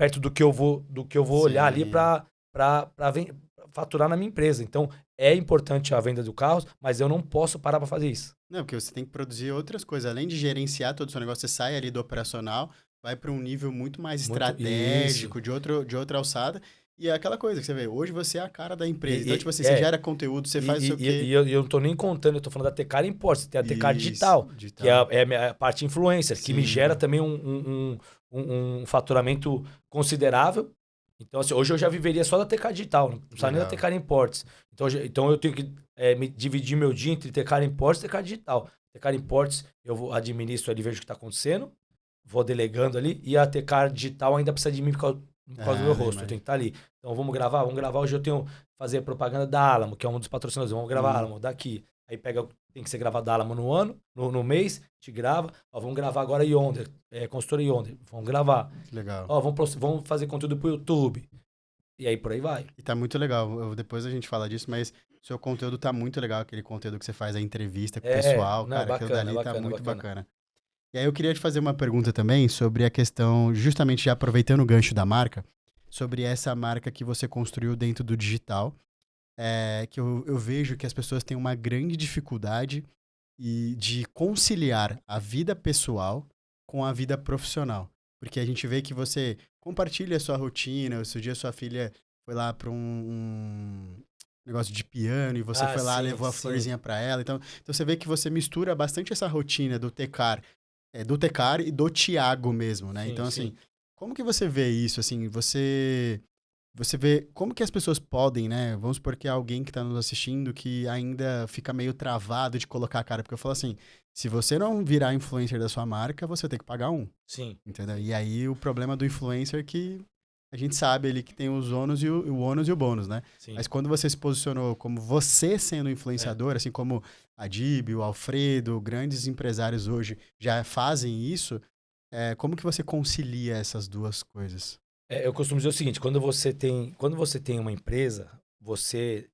perto do que eu vou olhar ali para faturar na minha empresa. Então, é importante a venda do carro, mas eu não posso parar para fazer isso. Não, porque você tem que produzir outras coisas. Além de gerenciar todo o seu negócio, você sai ali do operacional, vai para um nível muito mais estratégico, de outra alçada. E é aquela coisa que você vê, hoje você é a cara da empresa. Então, tipo assim, você gera conteúdo, você faz isso aqui. E eu não tô nem contando, eu tô falando da Tecar Imports, tem a Tecar Digital, que é a parte influencer, que me gera também um faturamento considerável. Então, assim, hoje eu já viveria só da Tecar Digital, não precisa nem da Tecar Imports. Então eu tenho que dividir meu dia entre Tecar Imports e Tecar Digital. Tecar Imports, eu administro ali, vejo o que está acontecendo, vou delegando ali, e a Tecar Digital ainda precisa de mim por causa do meu rosto, eu tenho que estar ali. Então vamos gravar. Hoje eu tenho que fazer propaganda da Alamo, que é um dos patrocinadores. Vamos gravar Alamo daqui. Aí tem que ser gravado da Alamo no ano, no mês, te grava. Ó, vamos gravar agora Yonder, consultora Yonder. Vamos gravar. Legal. Ó, vamos fazer conteúdo pro YouTube. E aí por aí vai. E tá muito legal. Depois a gente fala disso, mas o seu conteúdo tá muito legal. Aquele conteúdo que você faz, a entrevista com o pessoal. Não, cara, bacana, aquilo dali tá muito bacana. bacana. E aí eu queria te fazer uma pergunta também sobre a questão, justamente já aproveitando o gancho da marca, sobre essa marca que você construiu dentro do digital, que eu vejo que as pessoas têm uma grande dificuldade de conciliar a vida pessoal com a vida profissional. Porque a gente vê que você compartilha a sua rotina, se o dia sua filha foi lá para um negócio de piano e você foi lá, levou a florzinha para ela. Então você vê que você mistura bastante essa rotina do Tecar e do Thiago mesmo, né? Então, assim, como que você vê isso? Assim, você vê como que as pessoas podem, né? Vamos supor que é alguém que está nos assistindo que ainda fica meio travado de colocar a cara. Porque eu falo assim, se você não virar influencer da sua marca, você vai ter que pagar um. Sim. Entendeu? E aí o problema do influencer é que a gente sabe ali que tem os ônus e o ônus e o bônus, né? Sim. Mas quando você se posicionou como você sendo influenciador, assim como a Dib, o Alfredo, grandes empresários hoje já fazem isso, como que você concilia essas duas coisas? Eu costumo dizer o seguinte, quando você tem uma empresa, você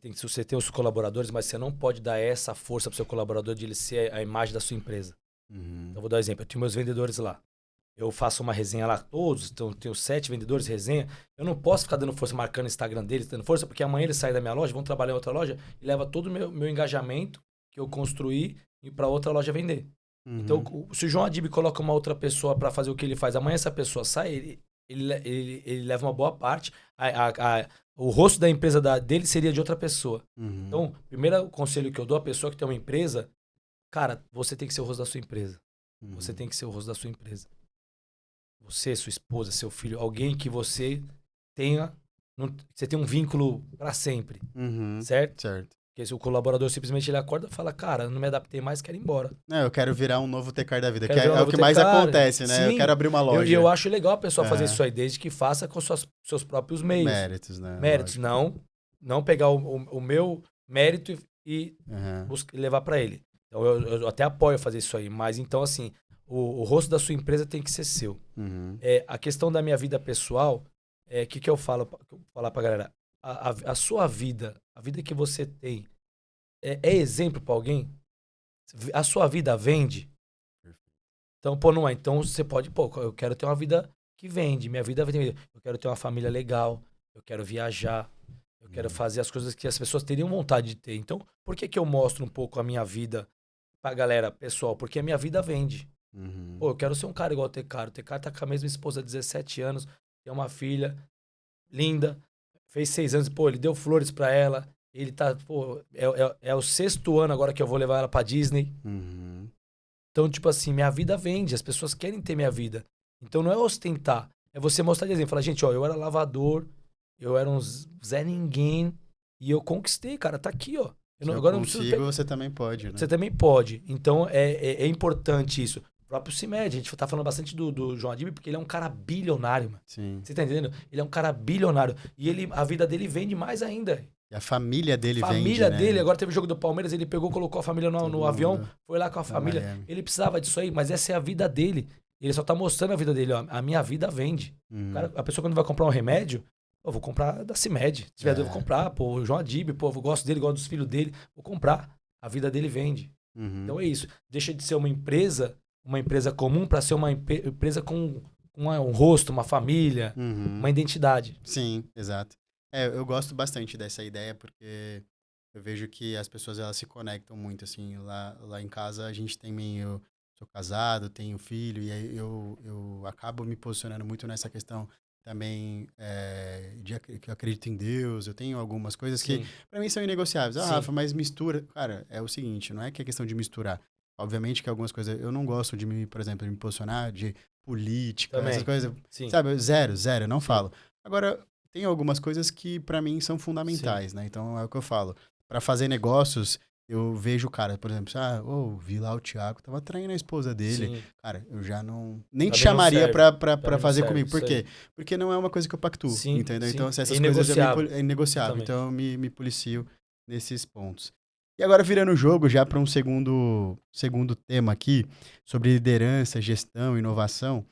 tem os colaboradores, mas você não pode dar essa força para o seu colaborador de ele ser a imagem da sua empresa. Então, eu vou dar um exemplo. Eu tenho meus vendedores lá. Eu faço uma resenha lá, todos, então eu tenho 7 vendedores, resenha. Eu não posso ficar dando força, marcando o Instagram deles, dando força, porque amanhã eles saem da minha loja, vão trabalhar em outra loja e leva todo o meu engajamento que eu construí para outra loja vender. Então, se o João Adib coloca uma outra pessoa para fazer o que ele faz, amanhã essa pessoa sai, ele leva uma boa parte, o rosto da empresa dele seria de outra pessoa. Então, o primeiro conselho que eu dou à pessoa que tem uma empresa, cara, você tem que ser o rosto da sua empresa. Você tem que ser o rosto da sua empresa. Você, sua esposa, seu filho, alguém que você tenha, você tem um vínculo para sempre, certo? Certo. Porque se o colaborador simplesmente ele acorda e fala, cara, não me adaptei mais, quero ir embora. Eu quero virar um novo Tecar da vida, que é o que mais acontece, né? Sim, eu quero abrir uma loja. E eu acho legal a pessoa fazer isso aí, desde que faça com seus próprios meios. Méritos, né? Méritos, não pegar o meu mérito e levar para ele. Então, eu até apoio fazer isso aí, mas então, assim, o rosto da sua empresa tem que ser seu. A questão da minha vida pessoal, que eu falo falar pra galera? A sua vida, a vida que você tem, é exemplo para alguém? A sua vida vende? Então, não é. Então, você pode, eu quero ter uma vida que vende. Minha vida vende. Eu quero ter uma família legal. Eu quero viajar. Eu quero fazer as coisas que as pessoas teriam vontade de ter. Então, por que eu mostro um pouco a minha vida pra galera pessoal? Porque a minha vida vende. Eu quero ser um cara igual o Tecar. O Tecar tá com a mesma esposa há 17 anos. Tem uma filha linda. Fez 6 anos. Ele deu flores pra ela. Ele tá, é o 6º ano agora que eu vou levar ela pra Disney. Então, tipo assim, minha vida vende. As pessoas querem ter minha vida. Então, não é ostentar. É você mostrar de exemplo. Falar, gente, eu era lavador. Eu era um Zé Ninguém. E eu conquistei, cara. Tá aqui, ó. Agora não preciso você também pode, né? Você também pode. Então, é importante isso. O próprio CIMED, a gente tá falando bastante do João Adib, porque ele é um cara bilionário, mano. Sim. Você tá entendendo? Ele é um cara bilionário. E a vida dele vende mais ainda. E a família dele vende, né? A família dele, agora teve o jogo do Palmeiras, ele pegou, colocou a família no avião, foi lá com a família. Miami. Ele precisava disso aí, mas essa é a vida dele. Ele só tá mostrando a vida dele, ó. A minha vida vende. A pessoa quando vai comprar um remédio, eu vou comprar da CIMED. Se tiver, eu vou comprar, o João Adib, eu gosto dele, gosto dos filhos dele, vou comprar. A vida dele vende. Então é isso. Deixa de ser uma empresa comum para ser uma empresa com um rosto, uma família, uma identidade. Sim, exato. Eu gosto bastante dessa ideia porque eu vejo que as pessoas elas se conectam muito, assim. Lá em casa a gente tem meio... Sou casado, tenho filho, e aí eu acabo me posicionando muito nessa questão também que eu acredito em Deus. Eu tenho algumas coisas que Sim, para mim são inegociáveis. Ah, sim, Rafa, mas mistura. Cara, é o seguinte, não é que é questão de misturar. Obviamente que algumas coisas... Eu não gosto de me, por exemplo, de me posicionar de política, essas também. coisas. Sim, Sabe, zero, eu não sim, falo. Agora, tem algumas coisas que pra mim são sim. fundamentais, né? Então é o que eu falo. Pra fazer negócios, eu vejo o cara, por exemplo, vi lá o Thiago, tava traindo a esposa dele. Sim, Cara, eu já não. Nem te também não chamaria serve. pra Também não fazer serve, comigo. Por isso quê? aí. Porque não é uma coisa que eu pactuo, Sim, entendeu? Então, sim. assim, É essas coisas inegociável. é inegociável. Também. Então eu me policio nesses pontos. E agora, virando o jogo já para um segundo tema aqui, sobre liderança, gestão, inovação.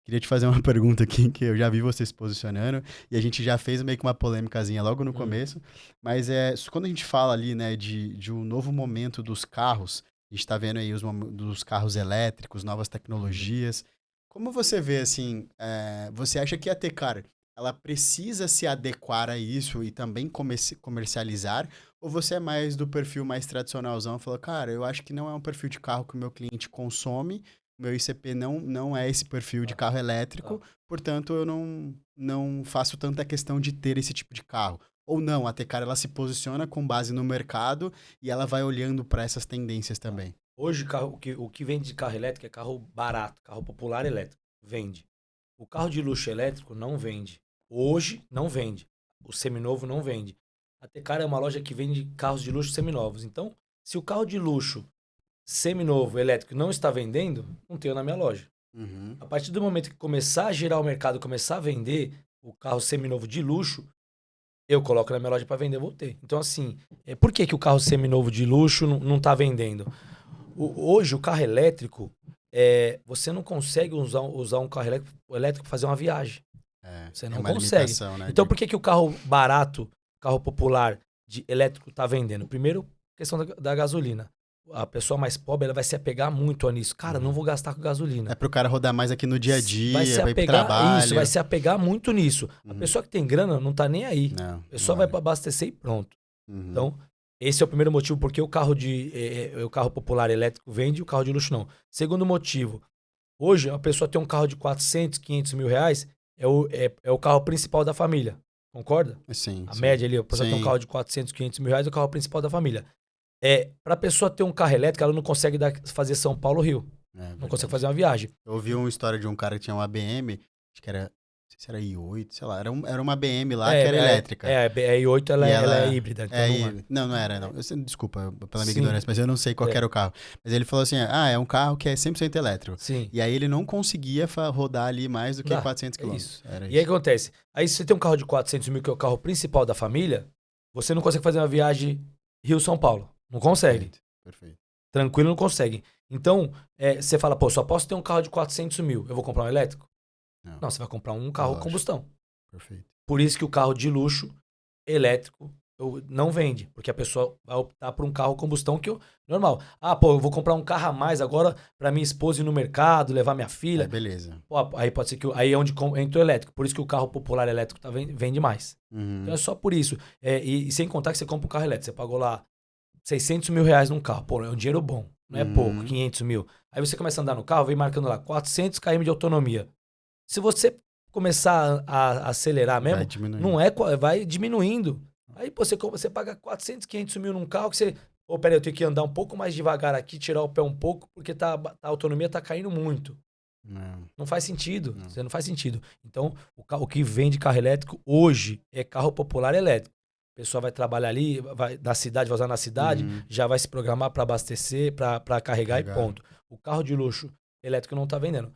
Queria te fazer uma pergunta aqui, que eu já vi você se posicionando, e a gente já fez meio que uma polêmicazinha logo no Hum, começo, mas quando a gente fala ali, né, de um novo momento dos carros, a gente está vendo aí dos carros elétricos, novas uhum. tecnologias, como você vê, assim, você acha que a Tecar, ela precisa se adequar a isso e também comercializar, ou você é mais do perfil mais tradicionalzão, falou, cara, eu acho que não é um perfil de carro que o meu cliente consome, meu ICP não é esse perfil de Tá, carro tá. elétrico, portanto eu não faço tanta questão de ter esse tipo de carro. Ou não, a Tecar ela se posiciona com base no mercado e ela vai olhando para essas tendências Tá. também. Hoje, o que vende de carro elétrico é carro barato, carro popular elétrico. Vende. O carro de luxo elétrico não vende. Hoje não vende. O seminovo não vende. A Tecar é uma loja que vende carros de luxo seminovos. Então, se o carro de luxo seminovo elétrico não está vendendo, não tenho na minha loja. Uhum. A partir do momento que começar a girar o mercado, começar a vender o carro seminovo de luxo, eu coloco na minha loja para vender, eu vou ter. Então, assim, por que, que o carro seminovo de luxo não está vendendo? Hoje, o carro elétrico, você não consegue usar um carro elétrico para fazer uma viagem. Você Tem não uma consegue. limitação, né? Então, por que, que o carro barato, carro popular de elétrico está vendendo? Primeiro, questão da gasolina. A pessoa mais pobre ela vai se apegar muito a nisso. Cara, não Uhum. vou gastar com É gasolina. pro cara rodar mais aqui no dia a Vai se dia, vai pro apegar, isso, vai trabalho. se apegar muito nisso. A Uhum. pessoa que tem grana não tá nem aí. Não, A não pessoa vai olha. para abastecer e pronto. Uhum. Então, esse é o primeiro motivo porque o carro popular elétrico vende e o carro de luxo não. Segundo motivo, hoje a pessoa tem um carro de 400, 500 mil reais, é o carro principal da família. Concorda? Sim, A sim. média ali, a pessoa tem um Sim. carro de 400, 500 mil reais, é o carro principal da família. Para a pessoa ter um carro elétrico, ela não consegue fazer São Paulo-Rio. É Não consegue verdade. fazer uma viagem. Eu ouvi uma história de um cara que tinha uma BM, acho que era, não sei se era i8, sei lá, era uma BM lá É, que era é, elétrica. é, a i8 E ela é ela. híbrida, então não é. Não era, não. Desculpa pela minha Sim, ignorância, mas eu não sei qual que é, era o carro. Mas ele falou assim: é um carro que é 100% elétrico. sim. E aí ele não conseguia rodar ali mais do Não que dá. 400 É isso. quilômetros. Era E aí o isso. que acontece? Aí se você tem um carro de 400 mil, que é o carro principal da família, você não consegue fazer uma viagem Rio-São Paulo. Não consegue. Perfeito, perfeito. Tranquilo, não consegue. Então, você fala, pô, só posso ter um carro de 400 mil. Eu vou comprar um elétrico? Não, Não, você vai comprar um carro lógico. combustão. Perfeito. Por isso que o carro de luxo elétrico não vende. Porque a pessoa vai optar por um carro combustão normal. Ah, pô, eu vou comprar um carro a mais agora para minha esposa ir no mercado, levar minha Aí, filha. beleza. Pô, aí pode ser que aí é onde entra o elétrico. Por isso que o carro popular elétrico vende mais. Então Uhum. é só por isso. E sem contar que você compra um carro elétrico. Você pagou lá 600 mil reais num carro. Pô, é um dinheiro bom. Não é pouco, Uhum. 500 mil. Aí você começa a andar no carro, vem marcando lá 400 km de autonomia. Se você começar a acelerar Vai mesmo, diminuindo. não é, vai diminuindo. Aí pô, você paga 400, 500 mil num carro que você... Pô, peraí, eu tenho que andar um pouco mais devagar aqui, tirar o pé um pouco, porque a autonomia tá caindo muito. Não, Não faz sentido. não. Você não faz sentido. Então, o que vende carro elétrico hoje é carro popular elétrico. A pessoa vai trabalhar ali, vai da cidade, vai usar na cidade, Uhum. já vai se programar para abastecer, para carregar e Carregar. ponto. O carro de luxo elétrico não está vendendo.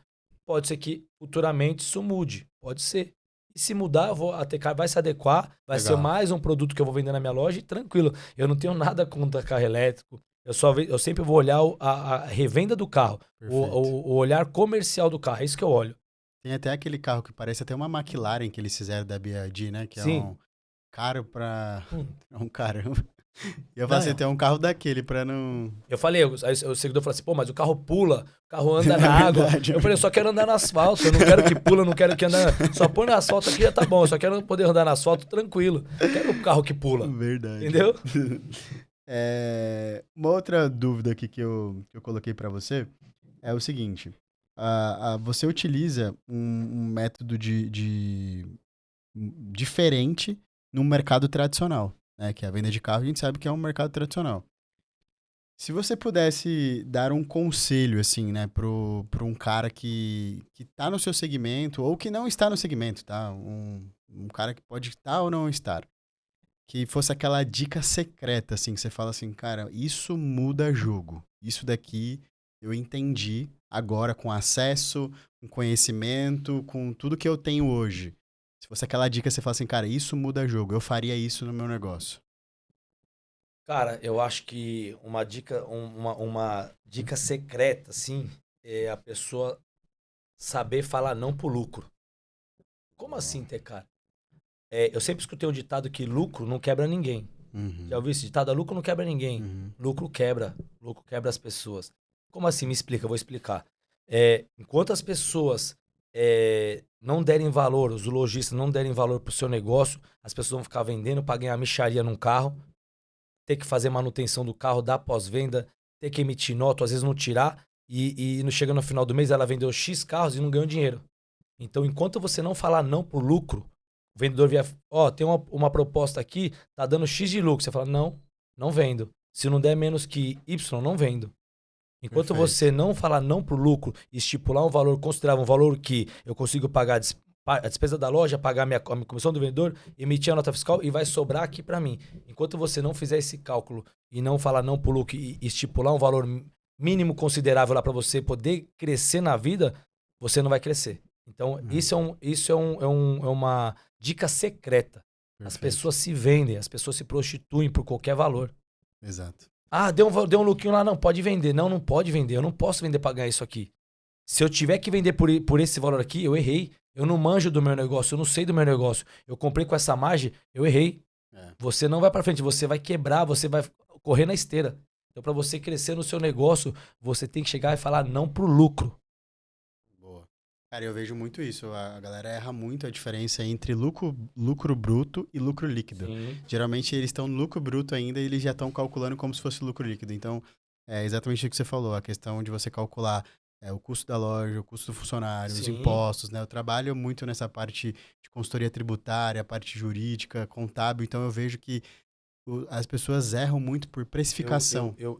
Pode ser que futuramente isso mude. Pode ser. E se mudar, a Tecar vai se adequar, vai ser Legal. mais um produto que eu vou vender na minha loja e tranquilo. Eu não tenho nada contra carro elétrico. Eu sempre vou olhar a revenda do carro, Perfeito. o olhar comercial do carro. É isso que eu olho. Tem até aquele carro que parece até uma McLaren que eles fizeram da BYD, né? Que é Sim. um caro pra. Hum. É um caramba. E eu falei Não, assim, tem um carro daquele pra não... eu falei, aí o seguidor falou assim, pô, mas o carro pula, o carro anda É na água. verdade, é Eu falei, eu só quero andar no asfalto, eu não quero que pula, eu não quero que ande... Só põe no asfalto aqui já tá bom, eu só quero poder andar no asfalto tranquilo. Quero o carro que pula, Verdade. entendeu? Uma outra dúvida aqui que eu coloquei pra você é o seguinte. Você utiliza um método diferente no mercado tradicional, né? Que é a venda de carro, a gente sabe que é um mercado tradicional. Se você pudesse dar um conselho, assim, né, pro um cara que tá no seu segmento ou que não está no segmento, tá? Um cara que pode estar ou não estar. Que fosse aquela dica secreta, assim, que você fala assim, cara, isso muda jogo. Isso daqui eu entendi agora com acesso, com conhecimento, com tudo que eu tenho hoje. Se fosse aquela dica, você fala assim, cara, isso muda jogo. Eu faria isso no meu negócio. Cara, eu acho que uma dica secreta, assim, é a pessoa saber falar não pro lucro. Como assim, cara? Eu sempre escutei um ditado que lucro não quebra ninguém. Já Uhum, ouviu esse ditado? Lucro não quebra ninguém. uhum, Lucro quebra as pessoas. Como assim? Me explica, eu vou explicar. Enquanto as pessoas não derem valor, os lojistas não derem valor pro seu negócio, as pessoas vão ficar vendendo para ganhar mixaria num carro, ter que fazer manutenção do carro, dar pós-venda, ter que emitir nota, às vezes não tirar, e não chega no final do mês, ela vendeu X carros e não ganhou dinheiro. Então, enquanto você não falar não pro lucro, o vendedor vier, tem uma proposta aqui, tá dando X de lucro. Você fala, não, não vendo. Se não der menos que Y, não vendo. Enquanto perfeito. você não falar não pro lucro, estipular um valor considerável, um valor que eu consigo pagar a despesa da loja, pagar a minha comissão do vendedor, emitir a nota fiscal e vai sobrar aqui para mim. Enquanto você não fizer esse cálculo e não falar não pro lucro e estipular um valor mínimo considerável lá para você poder crescer na vida, você não vai crescer. Então, Uhum, é uma dica secreta. As perfeito. pessoas se vendem, as pessoas se prostituem por qualquer valor. Exato. Ah, deu um lucrinho lá, não, pode vender. Não, não pode vender. Eu não posso vender pra ganhar isso aqui. Se eu tiver que vender por esse valor aqui, eu errei. Eu não manjo do meu negócio, eu não sei do meu negócio. Eu comprei com essa margem, eu errei. É, Você não vai pra frente, você vai quebrar, você vai correr na esteira. Então, pra você crescer no seu negócio, você tem que chegar e falar não pro lucro. boa. Cara, eu vejo muito isso. A galera erra muito a diferença entre lucro bruto e lucro líquido. Sim. Geralmente eles estão no lucro bruto ainda e eles já estão calculando como se fosse lucro líquido. Então, é exatamente o que você falou, a questão de você calcular o custo da loja, o custo do funcionário, os Sim. impostos, né? Eu trabalho muito nessa parte de consultoria tributária, parte jurídica, contábil, então eu vejo que as pessoas erram muito por precificação. Eu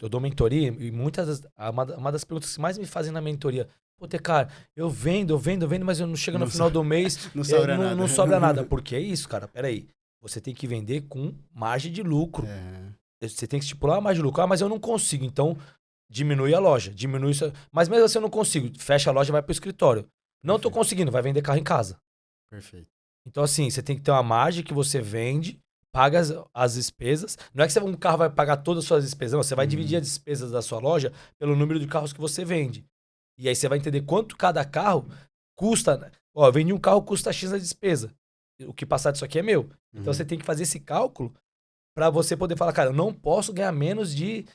dou mentoria e uma das perguntas que mais me fazem na mentoria, pô, cara, eu vendo, mas eu não chego no Não, final do mês, não sobra nada. não sobra nada. Porque é isso, cara, peraí. Você tem que vender com margem de lucro. É, Você tem que estipular a margem de lucro. Ah, mas eu não consigo, então diminui a loja, diminui isso. Mas mesmo assim eu não consigo, fecha a loja e vai pro escritório. Não tô perfeito, conseguindo, vai vender carro em casa. perfeito. Então, assim, você tem que ter uma margem que você vende, paga as despesas. Não é que um carro vai pagar todas as suas despesas, não. Você vai dividir Uhum, as despesas da sua loja pelo número de carros que você vende. E aí você vai entender quanto cada carro custa. Né? Ó, eu vendi um carro, custa X a despesa. O que passar disso aqui é meu. Então uhum, você tem que fazer esse cálculo para você poder falar, cara, eu não posso ganhar menos de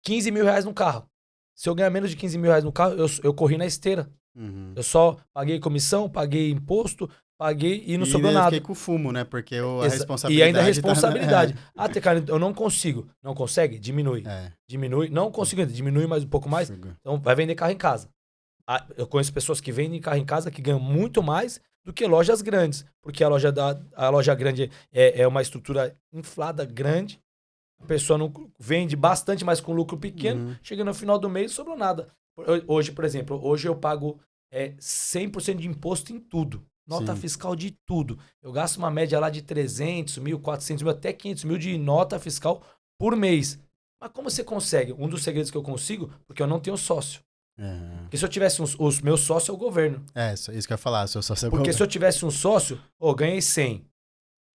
15 mil reais no carro. Se eu ganhar menos de 15 mil reais no carro, eu corri na esteira. uhum. Eu só paguei comissão, paguei imposto, paguei e não E sobrou ainda fiquei nada. com fumo, né? Porque a E ainda a responsabilidade tá responsabilidade. Ah, cara, eu não consigo. Não consegue? Diminui. É, Diminui. Não consigo ainda. Diminui mais um pouco mais. sugar. Então vai vender carro em casa. Ah, eu conheço pessoas que vendem carro em casa que ganham muito mais do que lojas grandes. Porque a loja grande é uma estrutura inflada, grande. A pessoa não vende bastante, mas com lucro pequeno. Uhum, Chega no final do mês, sobrou nada. Hoje, por exemplo, hoje eu pago 100% de imposto em tudo. Nota sim. fiscal de tudo. Eu gasto uma média lá de 300 mil, 400 mil, até 500 mil de nota fiscal por mês. Mas como você consegue? Um dos segredos que eu consigo, porque eu não tenho sócio. Uhum. Porque se eu tivesse os meus sócios, é o governo. Isso que eu ia falar, se eu só sei Porque se eu tivesse um sócio, ganhei 100.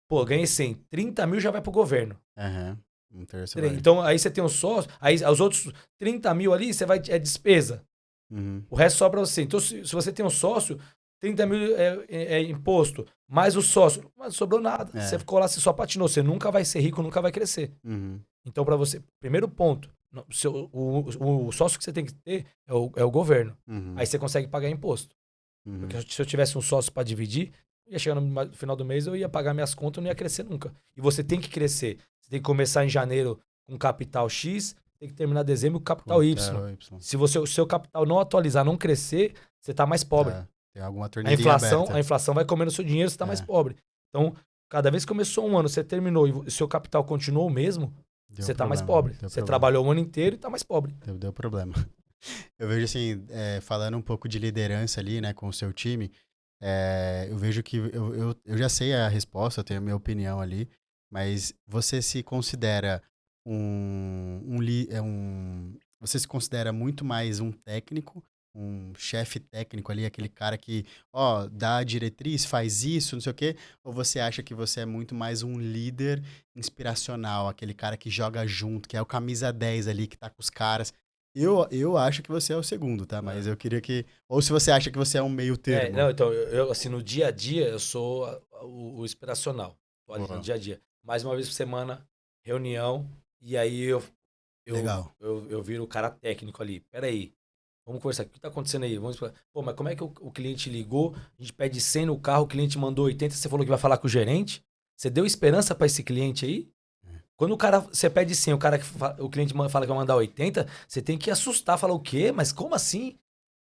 Pô, ganhei 100. 30 mil já vai pro governo. Aham, um terço vai. Então, aí você tem um sócio, aí os outros 30 mil ali, você vai, é despesa. Uhum, O resto sobra pra você. Então, se você tem um sócio, 30 mil é imposto, mais o sócio. Mas não sobrou nada. Você ficou lá, você só patinou. Você nunca vai ser rico, nunca vai crescer. Então, para você, primeiro ponto, o sócio que você tem que ter é o governo. Aí você consegue pagar imposto. Porque se eu tivesse um sócio para dividir, ia chegar no final do mês, eu ia pagar minhas contas, eu não ia crescer nunca. E você tem que crescer. Você tem que começar em janeiro com capital X, tem que terminar em dezembro com capital Y. Se o seu capital não atualizar, não crescer, você está mais pobre. Tem alguma torneirinha aberta. A inflação vai comendo seu dinheiro, você está mais pobre. Então, cada vez que começou um ano, você terminou e o seu capital continuou o mesmo, você está mais pobre. Você trabalhou o ano inteiro e está mais pobre. Deu problema. Eu vejo assim, falando um pouco de liderança ali, né, com o seu time, eu vejo que eu já sei a resposta, eu tenho a minha opinião ali, mas você se considera você se considera muito mais um técnico, um chefe técnico ali, aquele cara que, dá a diretriz, faz isso, não sei o quê, ou você acha que você é muito mais um líder inspiracional, aquele cara que joga junto, que é o camisa 10 ali, que tá com os caras. Eu acho que você é o segundo, tá? Mas eu queria que... Ou se você acha que você é um meio termo. Então, eu assim, no dia a dia, eu sou o inspiracional. Ali, no dia a dia. Mais uma vez por semana, reunião, e aí Legal. eu viro o cara técnico ali. Peraí, vamos conversar. O que tá acontecendo aí? Pô, mas como é que o cliente ligou? A gente pede 100 no carro, o cliente mandou 80, você falou que vai falar com o gerente? Você deu esperança para esse cliente aí? Quando você pede 100, o cliente fala que vai mandar 80, você tem que assustar, falar o quê? Mas como assim?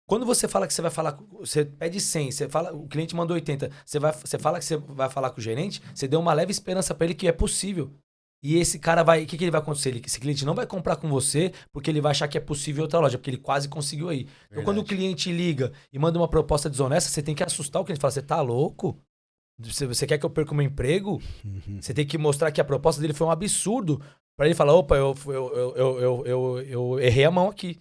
Quando você fala que você vai falar, você pede 100, o cliente mandou 80, você fala que você vai falar com o gerente, você deu uma leve esperança para ele que é possível. E esse cara o que ele vai acontecer? Esse cliente não vai comprar com você porque ele vai achar que é possível em outra loja, porque ele quase conseguiu aí. Então, quando o cliente liga e manda uma proposta desonesta, você tem que assustar o cliente. Fala, você tá louco? Você quer que eu perca o meu emprego? Você tem que mostrar que a proposta dele foi um absurdo para ele falar, opa, eu errei a mão aqui.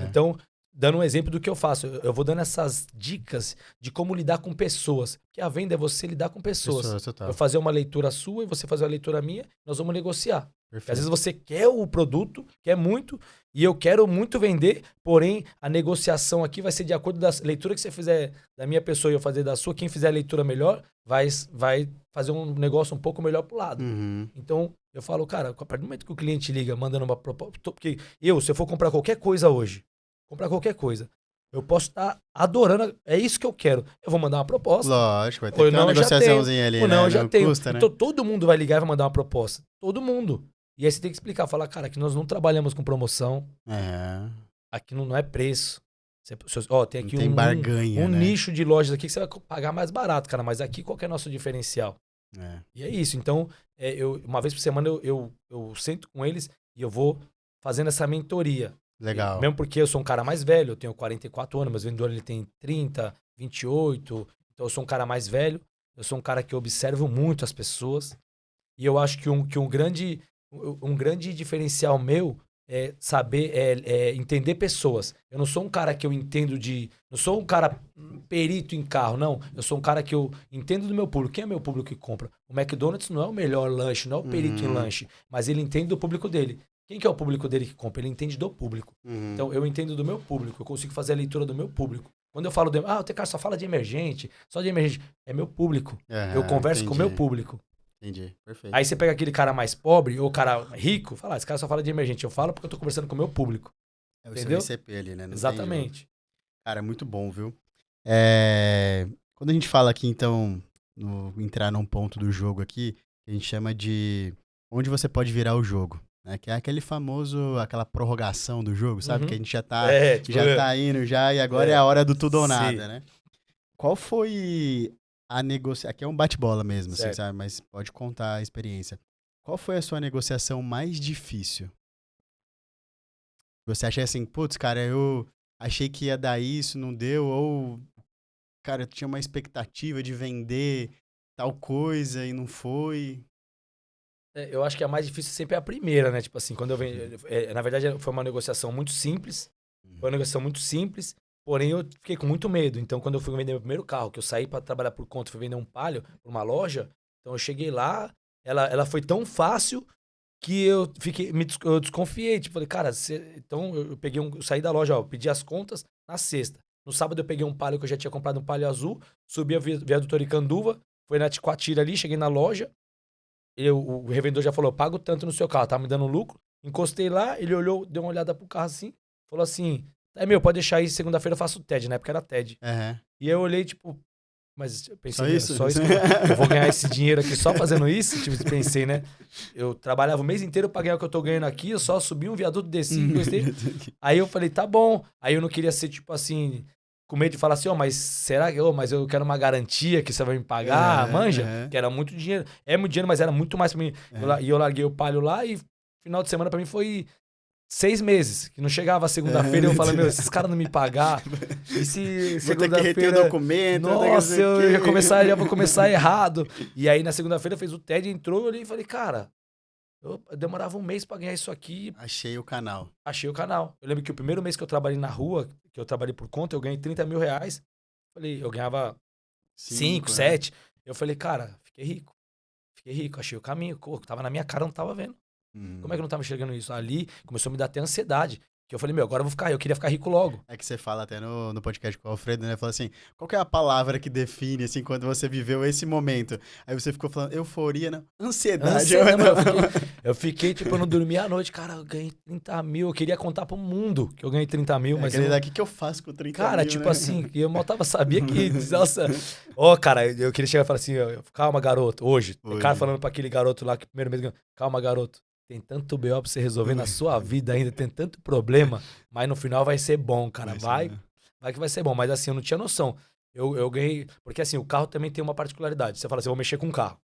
Então, dando um exemplo do que eu faço, eu vou dando essas dicas de como lidar com pessoas. Porque a venda é você lidar com pessoas. Eu fazer uma leitura sua e você fazer uma leitura minha, nós vamos negociar. Às vezes você quer o produto, quer muito, e eu quero muito vender, porém a negociação aqui vai ser de acordo da leitura que você fizer da minha pessoa e eu fazer da sua. Quem fizer a leitura melhor vai fazer um negócio um pouco melhor pro lado. Então, eu falo, cara, a partir do momento que o cliente liga mandando uma proposta, porque se eu for comprar qualquer coisa hoje, eu posso estar adorando, é isso que eu quero. Eu vou mandar uma proposta. Lógico, vai ter que ter uma negociaçãozinha ali, né? Não, eu já tenho. Custa, né? Então todo mundo vai ligar e vai mandar uma proposta. Todo mundo. E aí você tem que explicar, falar, cara, que nós não trabalhamos com promoção. Aqui não é preço. Tem aqui tem barganha, né? nicho de lojas aqui que você vai pagar mais barato, cara, mas aqui qual que é o nosso diferencial? E é isso. Então, uma vez por semana eu sento com eles e eu vou fazendo essa mentoria. Legal. Mesmo porque eu sou um cara mais velho, eu tenho 44 anos, mas o vendedor ele tem 30, 28. Então eu sou um cara mais velho, eu sou um cara que observo muito as pessoas. E eu acho que um grande diferencial meu é saber, entender pessoas. Eu não sou um cara que eu entendo não sou um cara perito em carro, não. Eu sou um cara que eu entendo do meu público. Quem é meu público que compra? O McDonald's não é o melhor lanche, não é o perito em lanche, mas ele entende do público dele. Quem que é o público dele que compra? Ele entende do público. Então, eu entendo do meu público. Eu consigo fazer a leitura do meu público. Quando eu falo o Tecar só fala de emergente. Só de emergente. É meu público. Eu converso com o meu público. Entendi. Perfeito. Aí você pega aquele cara mais pobre ou cara rico, fala, esse cara só fala de emergente. Eu falo porque eu tô conversando com o meu público. É o entendeu? seu ICP ali, né? Não exatamente. Cara, muito bom, viu? Quando a gente fala aqui, então, entrar num ponto do jogo aqui, a gente chama de onde você pode virar o jogo. Que é aquela prorrogação do jogo, sabe? Que a gente já tá indo já e agora é a hora do tudo ou nada, né? Qual foi a negociação? Aqui é um bate-bola mesmo, assim, sabe? Mas pode contar a experiência. Qual foi a sua negociação mais difícil? Você acha assim, putz, cara, eu achei que ia dar isso, não deu, ou, cara, eu tinha uma expectativa de vender tal coisa e não foi... Eu acho que a mais difícil sempre é a primeira, né? Tipo assim, quando eu venho... na verdade, foi uma negociação muito simples. Foi uma negociação muito simples, porém eu fiquei com muito medo. Então, quando eu fui vender meu primeiro carro, que eu saí para trabalhar por conta, fui vender um Palio para uma loja, então eu cheguei lá, ela foi tão fácil que eu desconfiei. Tipo, falei, cara, então eu saí da loja, eu pedi as contas na sexta. No sábado eu peguei um palio que eu já tinha comprado, um palio azul, subi a viaduto Aricanduva, foi na Ticoatira ali, cheguei na loja, o revendedor já falou, pago tanto no seu carro, tá me dando lucro. Encostei lá, ele olhou, deu uma olhada pro carro assim, falou assim, pode deixar aí, segunda-feira eu faço o TED, na época era TED. Uhum. E eu olhei, tipo, mas eu pensei, Só isso? só isso que eu vou ganhar esse dinheiro aqui só fazendo isso? Tipo, pensei, né? Eu trabalhava o mês inteiro pra ganhar o que eu tô ganhando aqui, eu só subi um viaduto, desci, encostei. Aí eu falei, tá bom. Aí eu não queria ser, tipo assim, com medo de falar assim, mas será que, mas eu quero uma garantia que você vai me pagar, manja? Que era muito dinheiro. É muito dinheiro, mas era muito mais pra mim. E eu larguei o palio lá e final de semana pra mim foi 6 meses, que não chegava a segunda-feira e eu falando, esses caras não me pagar. E se segunda-feira... o documento. Nossa, eu vou começar errado. E aí na segunda-feira fez o TED, entrou ali e falei, cara, eu demorava um mês pra ganhar isso aqui. Achei o canal. Achei o canal. Eu lembro que o primeiro mês que eu trabalhei na rua, que eu trabalhei por conta, eu ganhei 30 mil reais. Falei, eu ganhava 5, 7. Eu falei, cara, fiquei rico. Achei o caminho. Tava na minha cara, eu não tava vendo. Como é que eu não tava enxergando isso? Ali começou a me dar até ansiedade. Que eu falei, agora eu queria ficar rico logo. É que você fala até no podcast com o Alfredo, né? Fala assim, qual que é a palavra que define, assim, quando você viveu esse momento? Aí você ficou falando, euforia, não? Ansiedade. Eu fiquei, tipo, eu não dormia à noite. Cara, eu ganhei 30 mil. Eu queria contar pro mundo que eu ganhei 30 mil, mas o que eu faço com 30 cara, mil, tipo né? assim, eu mal sabia que, nossa... Cara, eu queria chegar e falar assim, calma, garoto, hoje. O cara falando pra aquele garoto lá, que primeiro mês ganhou, calma, garoto. Tem tanto BO pra você resolver na sua vida ainda, tem tanto problema, mas no final vai ser bom, cara. Vai que vai ser bom. Mas assim, eu não tinha noção. Eu ganhei. Porque assim, o carro também tem uma particularidade. Você fala assim, eu vou mexer com carro.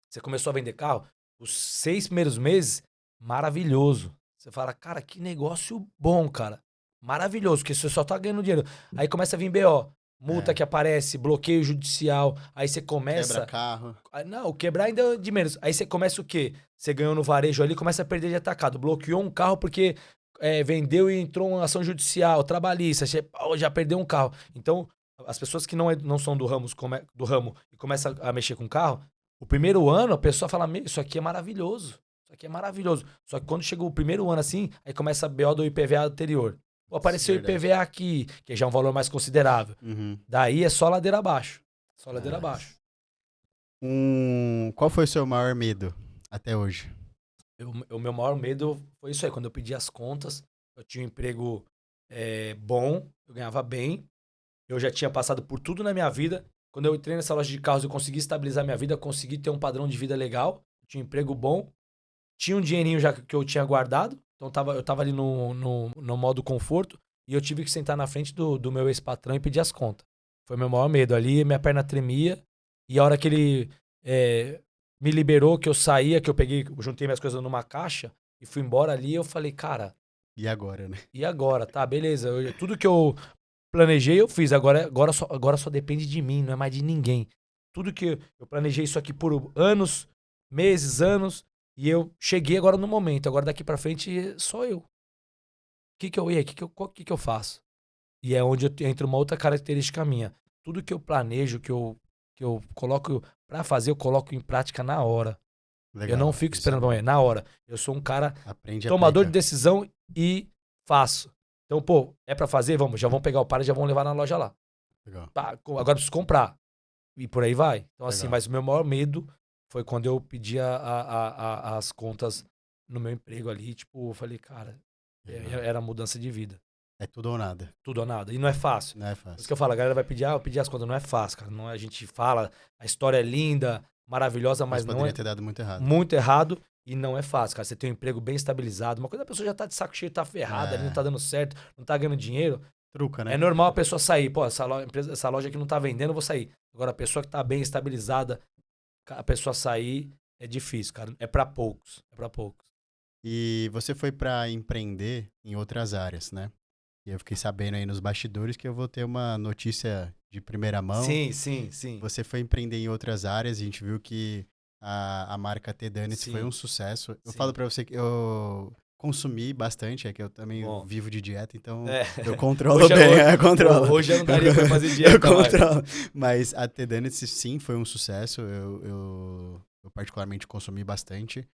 Você começou a vender carro, os 6 primeiros meses, maravilhoso. Você fala, cara, que negócio bom, cara. Maravilhoso, porque você só tá ganhando dinheiro. Aí começa a vir BO. Multa que aparece, bloqueio judicial. Aí você começa. Quebra carro. Não, quebrar ainda é de menos. Aí você começa o quê? Você ganhou no varejo ali, começa a perder de atacado. Bloqueou um carro porque vendeu e entrou uma ação judicial, trabalhista. Você, já perdeu um carro. Então, as pessoas que não são do ramo e começam a mexer com carro, o primeiro ano a pessoa fala: isso aqui é maravilhoso. Isso aqui é maravilhoso. Só que quando chega o primeiro ano assim, aí começa a BO do IPVA anterior. Apareceu o IPVA aqui, que já é um valor mais considerável. Daí é só ladeira abaixo. Só ladeira abaixo. Qual foi o seu maior medo até hoje? O meu maior medo foi isso aí. Quando eu pedi as contas, eu tinha um emprego bom, eu ganhava bem. Eu já tinha passado por tudo na minha vida. Quando eu entrei nessa loja de carros, eu consegui estabilizar minha vida, consegui ter um padrão de vida legal. Tinha um emprego bom. Tinha um dinheirinho já que eu tinha guardado. Então eu tava ali no modo conforto. E eu tive que sentar na frente do meu ex-patrão e pedir as contas. Foi meu maior medo. Ali minha perna tremia. E a hora que ele me liberou, que eu saía, que eu juntei minhas coisas numa caixa e fui embora ali, eu falei, cara... E agora, né? E agora? Tá, beleza. Tudo que eu planejei, eu fiz. Agora só depende de mim, não é mais de ninguém. Tudo que eu planejei isso aqui por anos, meses, anos... E eu cheguei agora no momento. Agora daqui pra frente só eu. O que eu faço? E é onde entra uma outra característica minha. Tudo que eu planejo, que eu coloco pra fazer, eu coloco em prática na hora. Legal, eu não fico esperando amanhã, na hora. Eu sou um cara tomador de decisão e faço. Então, é pra fazer? Já vamos pegar o par e já vamos levar na loja lá. Legal. Tá, agora preciso comprar. E por aí vai. Então, assim, mas o meu maior medo foi quando eu pedi as contas no meu emprego ali. Tipo, eu falei, cara, era mudança de vida. É tudo ou nada. Tudo ou nada. E não é fácil. Não é fácil. Por isso que eu falo, a galera vai pedir, eu pedi as contas. Não é fácil, cara. Não, a gente fala, a história é linda, maravilhosa, mas não poderia ter dado muito errado. Muito errado. E não é fácil, cara. Você tem um emprego bem estabilizado. Uma coisa, a pessoa já tá de saco cheio, tá ferrada, ali não tá dando certo, não tá ganhando dinheiro. Truca, né? É normal a pessoa sair. Essa loja aqui não tá vendendo, eu vou sair. Agora, a pessoa que tá bem estabilizada, a pessoa sair é difícil, cara. É pra poucos. É pra poucos. E você foi pra empreender em outras áreas, né? E eu fiquei sabendo aí nos bastidores que eu vou ter uma notícia de primeira mão. Sim. Você foi empreender em outras áreas, a gente viu que a marca T-Dunnits foi um sucesso. Eu falo pra você que eu consumi bastante, é que eu também vivo de dieta, então eu controlo bem. Controlo. Hoje eu não daria pra fazer dieta. Eu controlo. Mas a T-Dunnits sim foi um sucesso, eu particularmente consumi bastante.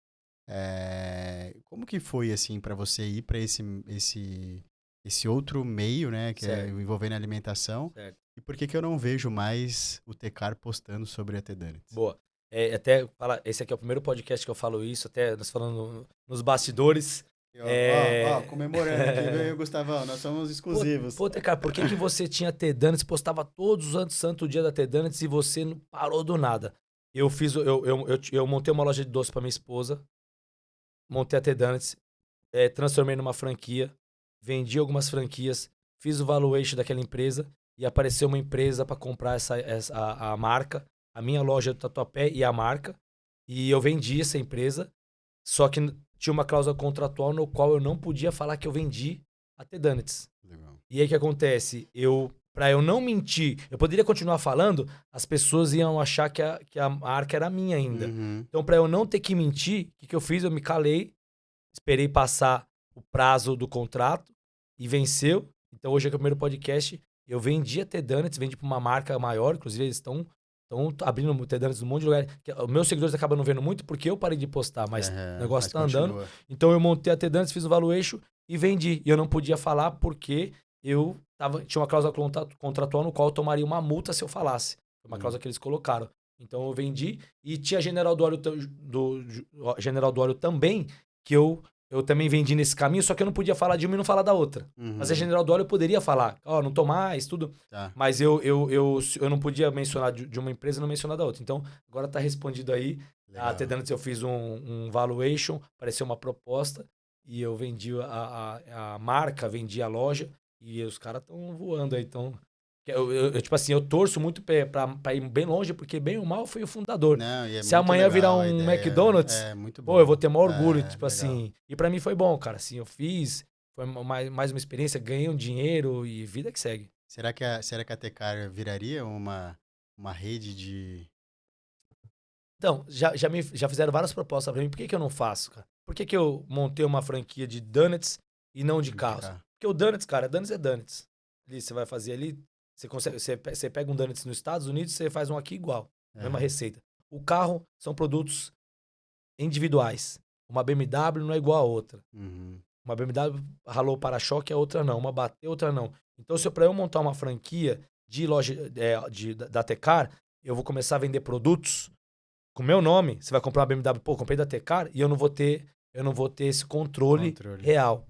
Como que foi, assim, pra você ir pra esse esse outro meio, né, que é Certo. envolvendo a alimentação. Certo. E por que que eu não vejo mais o Tecar postando sobre a T-Donuts? Boa. Até esse aqui é o primeiro podcast que eu falo isso, até nós falando nos bastidores. E, ó, comemorando aqui, viu, Gustavão? Nós somos exclusivos. Pô, cara, por que que você tinha T-Donuts, postava todos os anos, santo dia da T-Donuts e você não parou do nada? Eu montei uma loja de doce pra minha esposa, montei a T-Donuts, transformei numa franquia, vendi algumas franquias, fiz o valuation daquela empresa e apareceu uma empresa para comprar a marca, a minha loja do Tatuapé e a marca. E eu vendi essa empresa, só que tinha uma cláusula contratual no qual eu não podia falar que eu vendi a T-Donuts. Legal. E aí o que acontece? Pra eu não mentir, eu poderia continuar falando, as pessoas iam achar que a marca era minha ainda. Uhum. Então, pra eu não ter que mentir, o que eu fiz? Eu me calei, esperei passar o prazo do contrato e venceu. Então, hoje é o primeiro podcast. Eu vendi a T-Donuts, vendi pra uma marca maior, inclusive eles estão abrindo T-Donuts num monte de lugar. Os meus seguidores acabam não vendo muito porque eu parei de postar, mas o negócio mas tá andando. continua. Então, eu montei a T-Donuts, fiz o valuation e vendi. E eu não podia falar porque tinha uma cláusula contratual no qual eu tomaria uma multa se eu falasse. Foi uma cláusula que eles colocaram. Então eu vendi. E tinha General do General do Óleo também, que eu também vendi nesse caminho, só que eu não podia falar de uma e não falar da outra. Uhum. Mas a General do Óleo eu poderia falar, não tô mais, tudo. Tá. Mas eu não podia mencionar de uma empresa e não mencionar da outra. Então, agora tá respondido aí. Legal. A T-Donuts eu fiz um valuation, apareceu uma proposta, e eu vendi a marca, vendi a loja. E os caras estão voando aí, então... tipo assim, eu torço muito pra ir bem longe, porque bem ou mal foi o fundador. Não, e é Se muito amanhã legal virar a um ideia. McDonald's, É muito bom. pô, eu vou ter maior orgulho, tipo legal. assim. E pra mim foi bom, cara. Assim, eu fiz, foi mais uma experiência, ganhei um dinheiro e vida que segue. Será que a Tecar viraria uma rede de... Então, já fizeram várias propostas pra mim. Por que eu não faço, cara? Por que eu montei uma franquia de donuts e não de carros? Porque o donuts, cara, donuts é donuts. Ali, você vai fazer ali, você pega um donuts nos Estados Unidos, você faz um aqui igual. Mesma receita. O carro são produtos individuais. Uma BMW não é igual a outra. Uhum. Uma BMW ralou o para-choque, a outra não. Uma bateu, outra não. Então, para eu montar uma franquia de loja da Tecar, eu vou começar a vender produtos com meu nome. Você vai comprar uma BMW, pô, comprei da Tecar, e eu não vou ter esse controle real.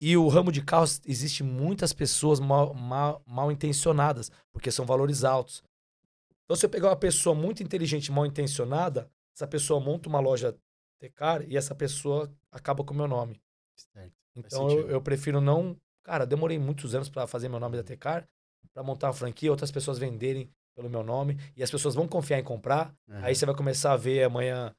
E o ramo de carros, existe muitas pessoas mal intencionadas, porque são valores altos. Então, se eu pegar uma pessoa muito inteligente, mal intencionada, essa pessoa monta uma loja Tecar e essa pessoa acaba com o meu nome. Certo. Então, eu prefiro não... Cara, demorei muitos anos para fazer meu nome da Tecar, para montar uma franquia, outras pessoas venderem pelo meu nome, e as pessoas vão confiar em comprar. Aí você vai começar a ver amanhã...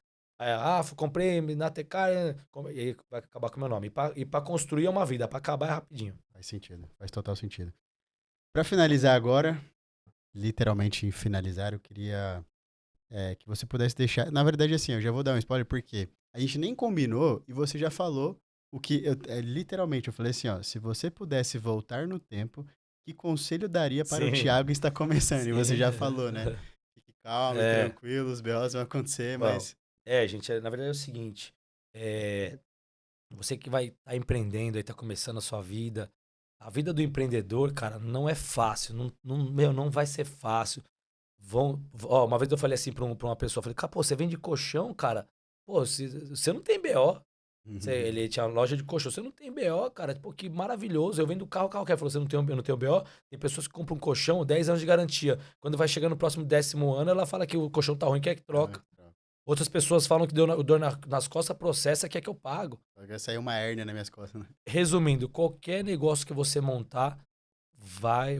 comprei na Tecar, e aí vai acabar com o meu nome. E para construir é uma vida, para acabar é rapidinho. Faz sentido, faz total sentido. Para finalizar agora, literalmente finalizar, eu queria que você pudesse deixar... Na verdade, assim, eu já vou dar um spoiler, porque a gente nem combinou e você já falou o que... literalmente, eu falei assim, ó, se você pudesse voltar no tempo, que conselho daria para o Thiago que está começando? Sim. E você já falou, né? Fique calmo, tranquilo, os B.O.s vão acontecer, mas... gente, na verdade é o seguinte, você que vai estar empreendendo, aí tá começando a sua vida, a vida do empreendedor, cara, não é fácil, não vai ser fácil. Uma vez eu falei assim pra uma pessoa, falei, cara, pô, você vende colchão, cara, pô, você não tem B.O., ele tinha loja de colchão, você não tem B.O., cara, pô, que maravilhoso, eu vendo carro quer. Falou, eu não tenho B.O., tem pessoas que compram um colchão, 10 anos de garantia, quando vai chegando no próximo 10º ano, ela fala que o colchão tá ruim, quer que troca. Outras pessoas falam que deu dor nas costas, processa, quer que eu pago. Vai sair uma hérnia nas minhas costas, né? Resumindo, qualquer negócio que você montar, vai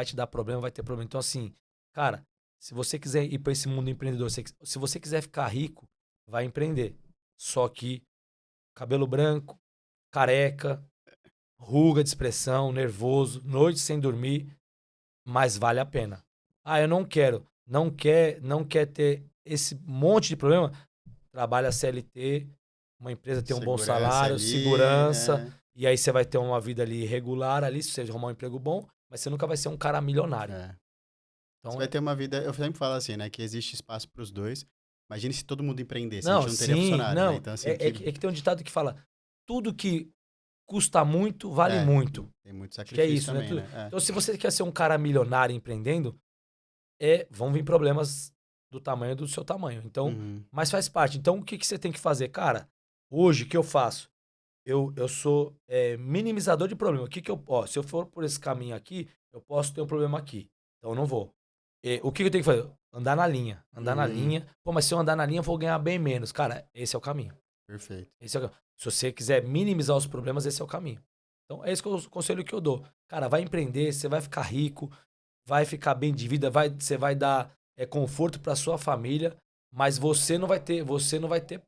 te dar problema, vai ter problema. Então, assim, cara, se você quiser ir para esse mundo empreendedor, se você quiser ficar rico, vai empreender. Só que cabelo branco, careca, ruga de expressão, nervoso, noite sem dormir, mas vale a pena. Eu não quer ter esse monte de problema, trabalha CLT, uma empresa tem um bom salário, segurança, e aí você vai ter uma vida ali regular ali, se você arrumar um emprego bom, mas você nunca vai ser um cara milionário. Então, você vai ter uma vida, eu sempre falo assim, né, que existe espaço para os dois. Imagine se todo mundo empreendesse, não, a gente não teria funcionário, não. né? Então, assim, é que tem um ditado que fala, tudo que custa muito, vale muito. Tem muito Acho que é sacrifício isso, também, né? né? Então, se você quer ser um cara milionário empreendendo, vão vir problemas do tamanho do seu tamanho. Então, Uhum. mas faz parte. Então, o que você tem que fazer? Cara, hoje, o que eu faço? Eu sou minimizador de problema. Se eu for por esse caminho aqui, eu posso ter um problema aqui. Então, eu não vou. O que eu tenho que fazer? Andar na linha. Andar na linha. Pô, mas se eu andar na linha, eu vou ganhar bem menos. Cara, esse é o caminho. Perfeito. Se você quiser minimizar os problemas, esse é o caminho. Então, é esse o conselho que eu dou. Cara, vai empreender, você vai ficar rico, vai ficar bem de vida, você vai dar conforto para sua família, mas você não vai ter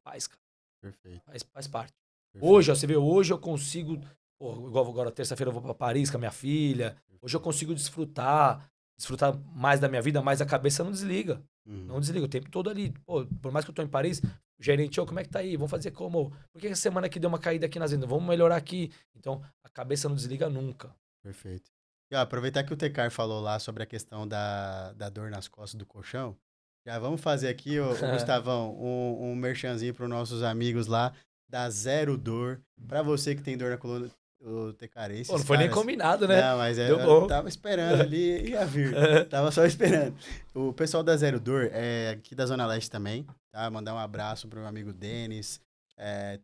paz, cara. Perfeito. Faz parte. Perfeito. Hoje, ó, você vê, hoje eu consigo, igual agora terça-feira eu vou para Paris com a minha filha. Hoje eu consigo desfrutar mais da minha vida, mas a cabeça não desliga. Não desliga o tempo todo ali. Pô, por mais que eu tô em Paris, o gerente, como é que tá aí? Vamos fazer como? Por que a semana aqui deu uma caída aqui nas vendas? Vamos melhorar aqui. Então, a cabeça não desliga nunca. Perfeito. E ó, aproveitar que o Tecar falou lá sobre a questão da dor nas costas do colchão, já vamos fazer aqui, ô Gustavão, um merchanzinho para os nossos amigos lá da Zero Dor. Para você que tem dor na coluna, o Tecar, esses Pô, não foi nem caras... combinado, né? Não, mas Deu eu bom. tava esperando ali, ia vir. Tava só esperando. O pessoal da Zero Dor é aqui da Zona Leste também, tá? Mandar um abraço pro meu amigo Denis,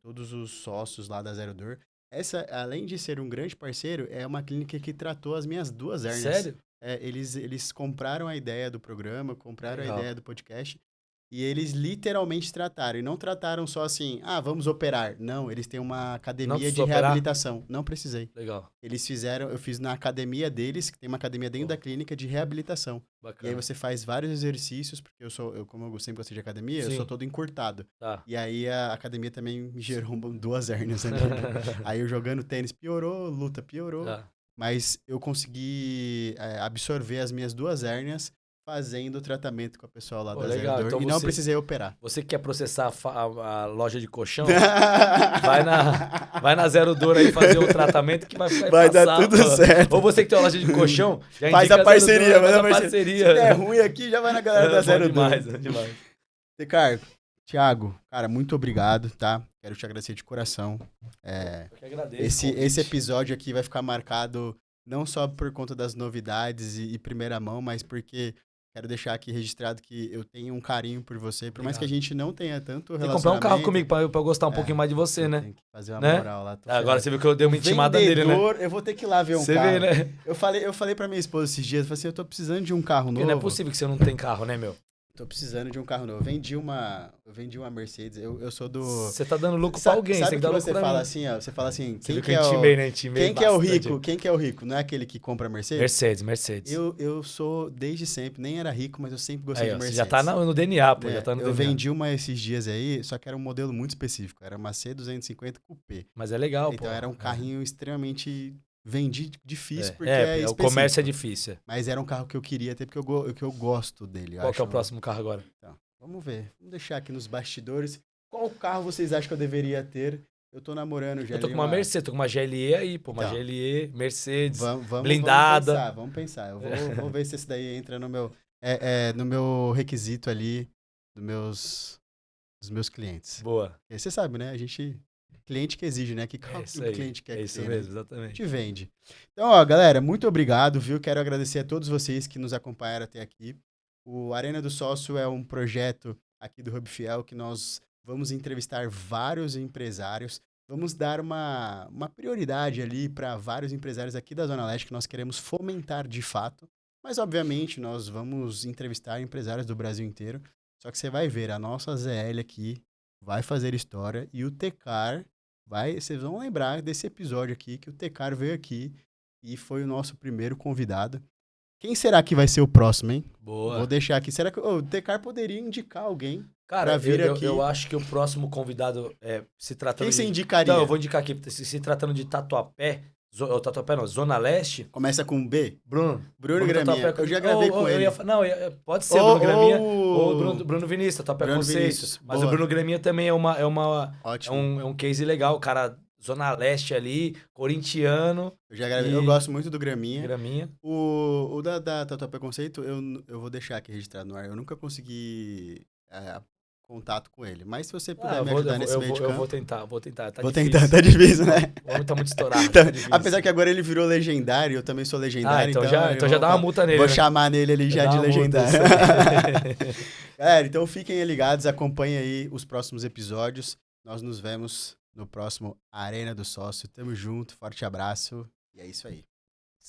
todos os sócios lá da Zero Dor. Essa, além de ser um grande parceiro, é uma clínica que tratou as minhas duas hérnias. Sério? Eles compraram a ideia do programa, compraram Legal. a ideia do podcast, e eles literalmente trataram. E não trataram só assim, vamos operar. Não, eles têm uma academia de precisou operar? reabilitação. Não precisei. Legal. Eles fizeram, eu fiz na academia deles, que tem uma academia dentro da clínica de reabilitação. Bacana. E aí você faz vários exercícios, porque como eu sempre gostei de academia, eu Sim. sou todo encurtado. Tá. E aí a academia também me gerou duas hérnias ali. Aí eu jogando tênis piorou, luta piorou. Tá. Mas eu consegui absorver as minhas duas hérnias fazendo o tratamento com a pessoa lá da legal. Zero Dor. Então e não precisei operar. Você que quer processar a loja de colchão, vai na Zero Dor aí fazer o tratamento que vai ficar Vai dar tudo certo. Ou você que tem uma loja de colchão, já faz a parceria, faz a parceria. Se der ruim aqui, já vai na galera da Zero Dor. Demais. Tecar, Thiago, cara, muito obrigado, tá? Quero te agradecer de coração. Eu que agradeço. Esse episódio aqui vai ficar marcado não só por conta das novidades e primeira mão, mas porque quero deixar aqui registrado que eu tenho um carinho por você, por mais que a gente não tenha tanto relacionamento. Tem que comprar um carro comigo pra eu gostar um pouquinho mais de você, né? Tem que fazer uma né? moral lá. Agora você viu que eu dei uma intimada nele, né? Eu vou ter que ir lá ver um você carro. Vê, né? Eu falei pra minha esposa esses dias, eu falei assim, eu tô precisando de um carro Porque novo. não é possível que você não tem carro, né, meu? Tô precisando de um carro novo. Eu vendi uma Mercedes. Eu sou do... Você tá dando lucro pra alguém. Sabe você que você fala assim, ó? Você fala assim, quem que é o... Quem que é o rico? Quem que é o rico? Não é aquele que compra Mercedes? Mercedes. Eu sou desde sempre. Nem era rico, mas eu sempre gostei de Mercedes. Você já tá no DNA, pô. Já tá no eu DNA. vendi uma esses dias aí, só que era um modelo muito específico. Era uma C250 Coupé. Mas é legal, então, pô. Era um carrinho extremamente... Vendi difícil, porque é o específico. comércio é difícil. Mas era um carro que eu queria ter, porque eu gosto dele. Qual que é o próximo carro agora? Então, vamos ver. Vamos deixar aqui nos bastidores. Qual carro vocês acham que eu deveria ter? Eu tô namorando já. Eu tô com uma Mercedes, tô com uma GLE aí, pô. Uma GLE, Mercedes, blindada. Vamos pensar. Eu vou ver se esse daí entra no meu, no meu requisito ali dos meus clientes. Boa. E você sabe, né? Cliente que exige, né? Que carro que o cliente quer que isso tenha, mesmo, né? exatamente. A gente vende. Então, ó, galera, muito obrigado, viu? Quero agradecer a todos vocês que nos acompanharam até aqui. O Arena do Sócio é um projeto aqui do Hub Fiel que nós vamos entrevistar vários empresários. Vamos dar uma prioridade ali para vários empresários aqui da Zona Leste que nós queremos fomentar de fato. Mas, obviamente, nós vamos entrevistar empresários do Brasil inteiro. Só que você vai ver, a nossa ZL aqui vai fazer história e o Tecar vocês vão lembrar desse episódio aqui, que o Tecar veio aqui e foi o nosso primeiro convidado. Quem será que vai ser o próximo, hein? Boa. Vou deixar aqui. Será que o Tecar poderia indicar alguém? Cara, vir aqui? Eu acho que o próximo convidado, se tratando Quem você indicaria? Então, eu vou indicar aqui, se tratando de Tatuapé, Tatuapé não, Zona Leste. Começa com B? Bruno Graminha. Eu já gravei com ele. Pode ser o Bruno Graminha ou o Bruno Vinícius, Tatuapé Conceito. Mas o Bruno Graminha também é um case legal, o cara... Zona Leste ali, corintiano. Eu já gravei. Eu gosto muito do Graminha. Graminha. O da Tatuapé Conceito, eu vou deixar aqui registrado no ar. Eu nunca consegui contato com ele. Mas se você puder me ajudar nesse meio de campo... Eu vou tentar. Tá vou difícil. tentar, tá difícil, né? O homem tá muito estourado. Então, tá difícil. apesar que agora ele virou legendário, eu também sou legendário. Então já dá uma multa nele. Vou né? chamar nele ali já de legendário. Multa, Galera, então fiquem ligados, acompanhem aí os próximos episódios. Nós nos vemos no próximo Arena do Sócio. Tamo junto, forte abraço e é isso aí.